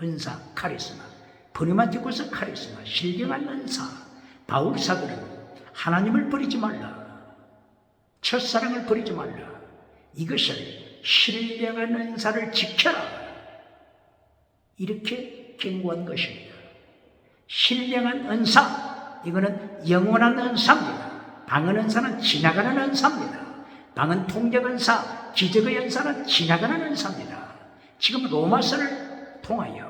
Speaker 2: 은사, 카리스마. 프뉴마티코스, 카리스마. 신령한 은사. 바울 사도는 하나님을 버리지 말라. 첫사랑을 버리지 말라. 이것을 신령한 은사를 지켜라. 이렇게 경고한 것입니다. 신령한 은사, 이거는 영원한 은사입니다. 방언 은사는 지나가는 은사입니다. 방언 통역 은사, 기적의 은사는 지나가는 은사입니다. 지금 로마서를 통하여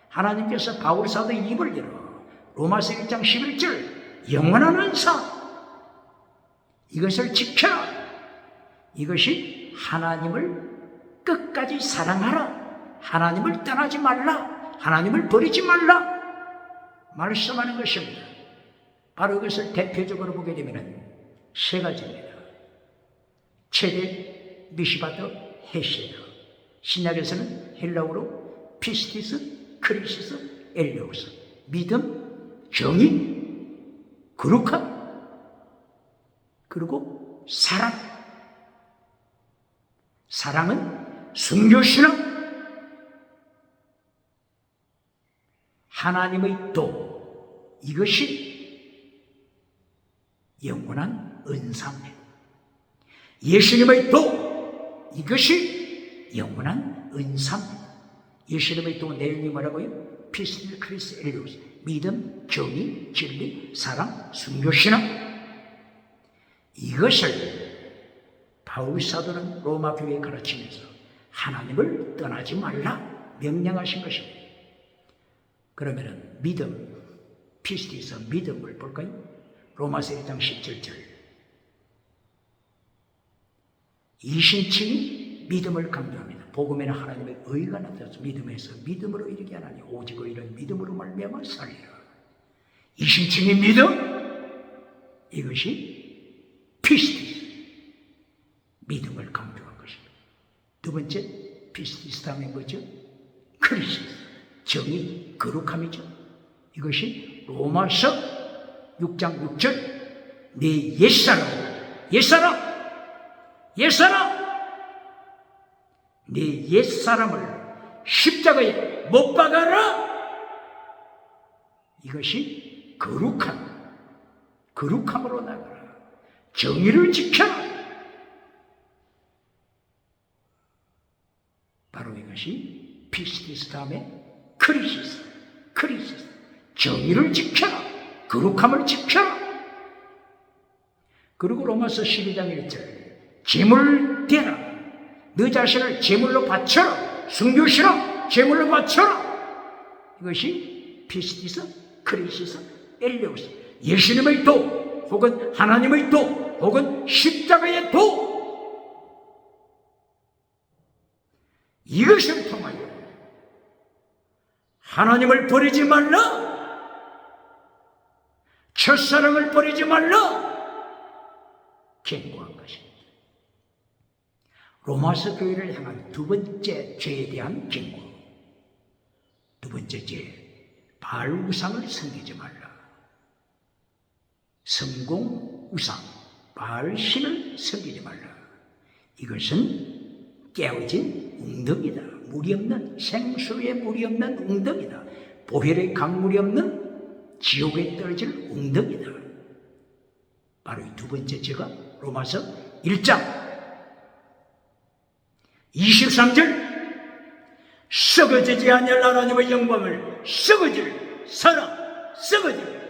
Speaker 2: 하나님께서 바울 사도의 입을 열어 로마서 1장 11절 영원한 은사, 이것을 지켜라. 이것이 하나님을 끝까지 사랑하라. 하나님을 떠나지 말라. 하나님을 버리지 말라. 말씀하는 것입니다. 바로 이것을 대표적으로 보게 되면 세 가지입니다. 최대, 미시바더, 헤세드. 신약에서는 헬라어로 피스티스, 크리시스, 엘레오스. 믿음, 정의, 거룩함, 그리고 사랑. 사랑은 순교신앙. 하나님의 도, 이것이 영원한 은사입니다. 예수님의 도, 이것이 영원한 은사입니다. 예수님의 도 내용이 뭐라고요? 피스틸 크리스 엘리오스, 믿음, 정의, 진리, 사랑, 순교신앙. 이것을 바울 사도는 로마 교회에 가르치면서 하나님을 떠나지 말라 명령하신 것입니다. 그러면은 믿음, 피스티에서 믿음을 볼까요? 로마서 1장 17절. 이신칭이 믿음을 강조합니다. 복음에는 하나님의 의가 나타나서 믿음에서 믿음으로 이르게 하나니 오직 의는 믿음으로 말미암아 살리라. 이신칭이 믿음, 이것이 피스티스, 믿음을 강조한 것입니다. 두 번째 피스티스 다음에 뭐죠? 크리스티스, 정의, 거룩함이죠. 이것이 로마서 6장 6절. 네 옛사람, 네 옛사람을 십자가에 못 박아라. 이것이 거룩함으로 나가라. 정의를 지켜라. 바로 이것이 피스티스 다음에 크리시스, 정의를 지켜라. 거룩함을 지켜라. 그리고 로마서 12장 1절. 제물 대라. 너 자신을 제물로 바쳐라. 순교시라. 제물로 바쳐라. 이것이 피스티스, 크리시스, 엘레오스. 예수님의 도, 혹은 하나님의 도, 혹은 십자가의 도. 이것을 통하여 하나님을 버리지 말라. 첫사랑을 버리지 말라. 경고한 것입니다. 로마서 교회를 향한 두 번째 죄에 대한 경고. 두 번째 죄, 바알 우상을 섬기지 말라. 성공 우상, 바알 신을 섬기지 말라. 이것은 깨어진 웅덩이다. 물이 없는, 생수에 물이 없는 웅덩이다. 보혈의 강물이 없는 지옥에 떨어질 웅덩이다. 바로 이 두 번째 죄가 로마서 1장 23절. 썩어지지 아니할 하나님의 영광을 썩어질 사람, 썩어질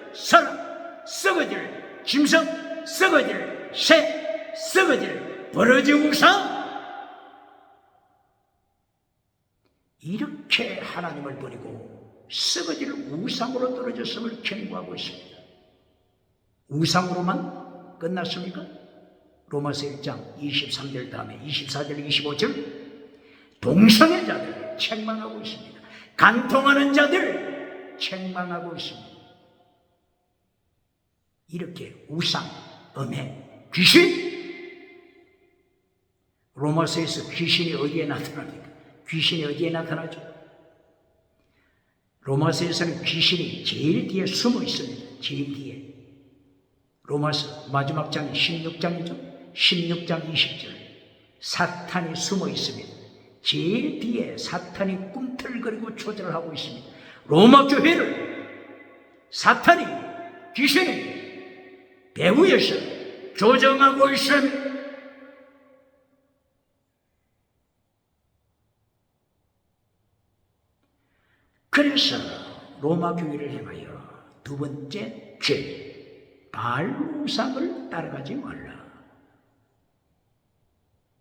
Speaker 2: 짐승, 썩어질 새, 썩어질 버러지 우상. 이렇게 하나님을 버리고 썩어질 우상으로 떨어졌음을 경고하고 있습니다. 우상으로만 끝났습니까? 로마서 1장 23절 다음에 24절 25절. 동성애 자들 책망하고 있습니다. 간통하는 자들 책망하고 있습니다. 이렇게 우상, 음해, 귀신. 로마서에서 귀신이 어디에 나타납니까? 귀신이 어디에 나타나죠? 로마서에서는 귀신이 제일 뒤에 숨어 있습니다. 제일 뒤에. 로마서 마지막 장이 16장이죠. 16장 20절. 사탄이 숨어 있습니다. 제일 뒤에 사탄이 꿈틀거리고 조절을 하고 있습니다. 로마 교회를 사탄이, 귀신이 배후에서 조정하고 있습니다. 그래서 로마 교회를 향하여 두 번째 죄, 바알 우상을 따라가지 말라.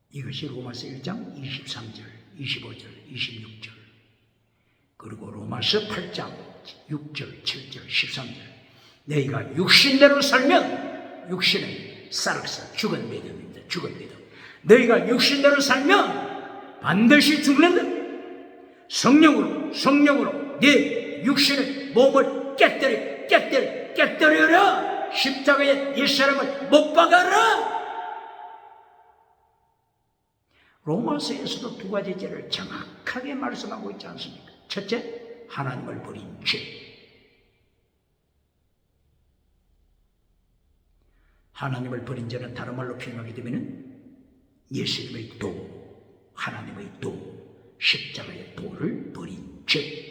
Speaker 2: 이것이 로마서 1장 23절, 25절, 26절. 그리고 로마서 8장 6절, 7절, 13절. 너희가 육신대로 살면, 육신은 사륵사, 죽은 믿음입니다. 죽은 믿음. 너희가 육신대로 살면 반드시 죽는다. 성령으로 네 육신의 몸을 깨뜨려라. 십자가에 옛사람을 못 박아라. 로마서에서도 두 가지 죄를 정확하게 말씀하고 있지 않습니까? 첫째, 하나님을 버린 죄. 하나님을 버린 죄는 다른 말로 표현하게 되면 예수님의 도, 하나님의 도, 십자가의 도를 버린 죄.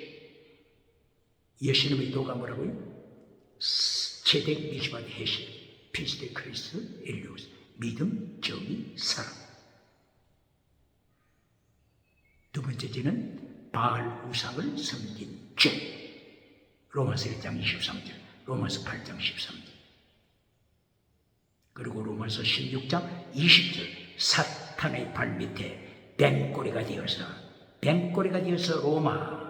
Speaker 2: 예수님의 도가 뭐라고요? 제덱 미시바드 헤시 피스데 크리스트 엘리오스 믿음, 정의, 사랑. 두 번째 죄는 바알 우상을 섬긴 죄. 로마서 1장 23절, 로마서 8장 13절. 그리고 로마서 16장 20절 사탄의 발밑에 뱀꼬리가 되어서 로마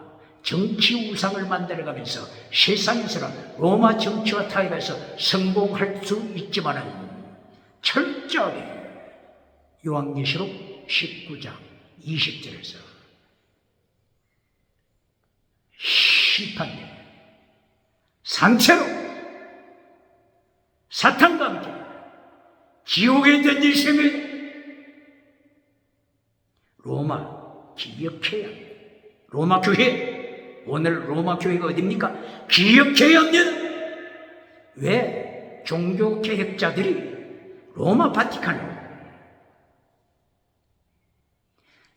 Speaker 2: 정치 우상을 만들어가면서 세상에서는 로마 정치와 타협해서 성공할 수 있지만은 철저하게 요한계시록 19장 20절에서 심판된 상체로 사탄과 함께 지옥에 던지시면 로마 기억해야 합니다. 로마 교회, 오늘 로마 교회가 어딥니까? 기억해야 합니다. 왜? 종교개혁자들이 로마 바티칸을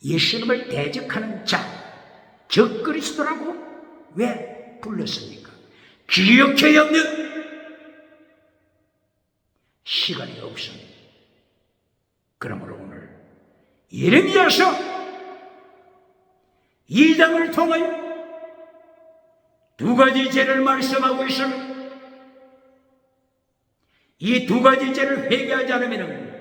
Speaker 2: 예수님을 대적하는 자, 적그리스도라고 왜 불렀습니까? 기억해야 합니다. 시간이 없습니다. 그러므로 오늘 예레미야서 2장을 통하여 두 가지 죄를 말씀하고 있습니다. 이 두 가지 죄를 회개하지 않으면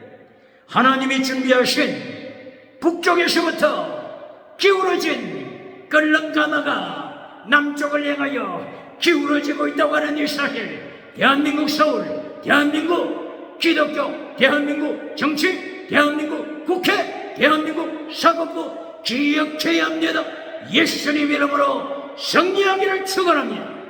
Speaker 2: 하나님이 준비하신 북쪽에서부터 기울어진 끌렁가마가 남쪽을 향하여 기울어지고 있다고 하는 이 사실, 대한민국 서울, 대한민국 기독교, 대한민국 정치, 대한민국 국회, 대한민국 사법부 기억해야 합니다. 예수님 이름으로 승리하기를 축원합니다.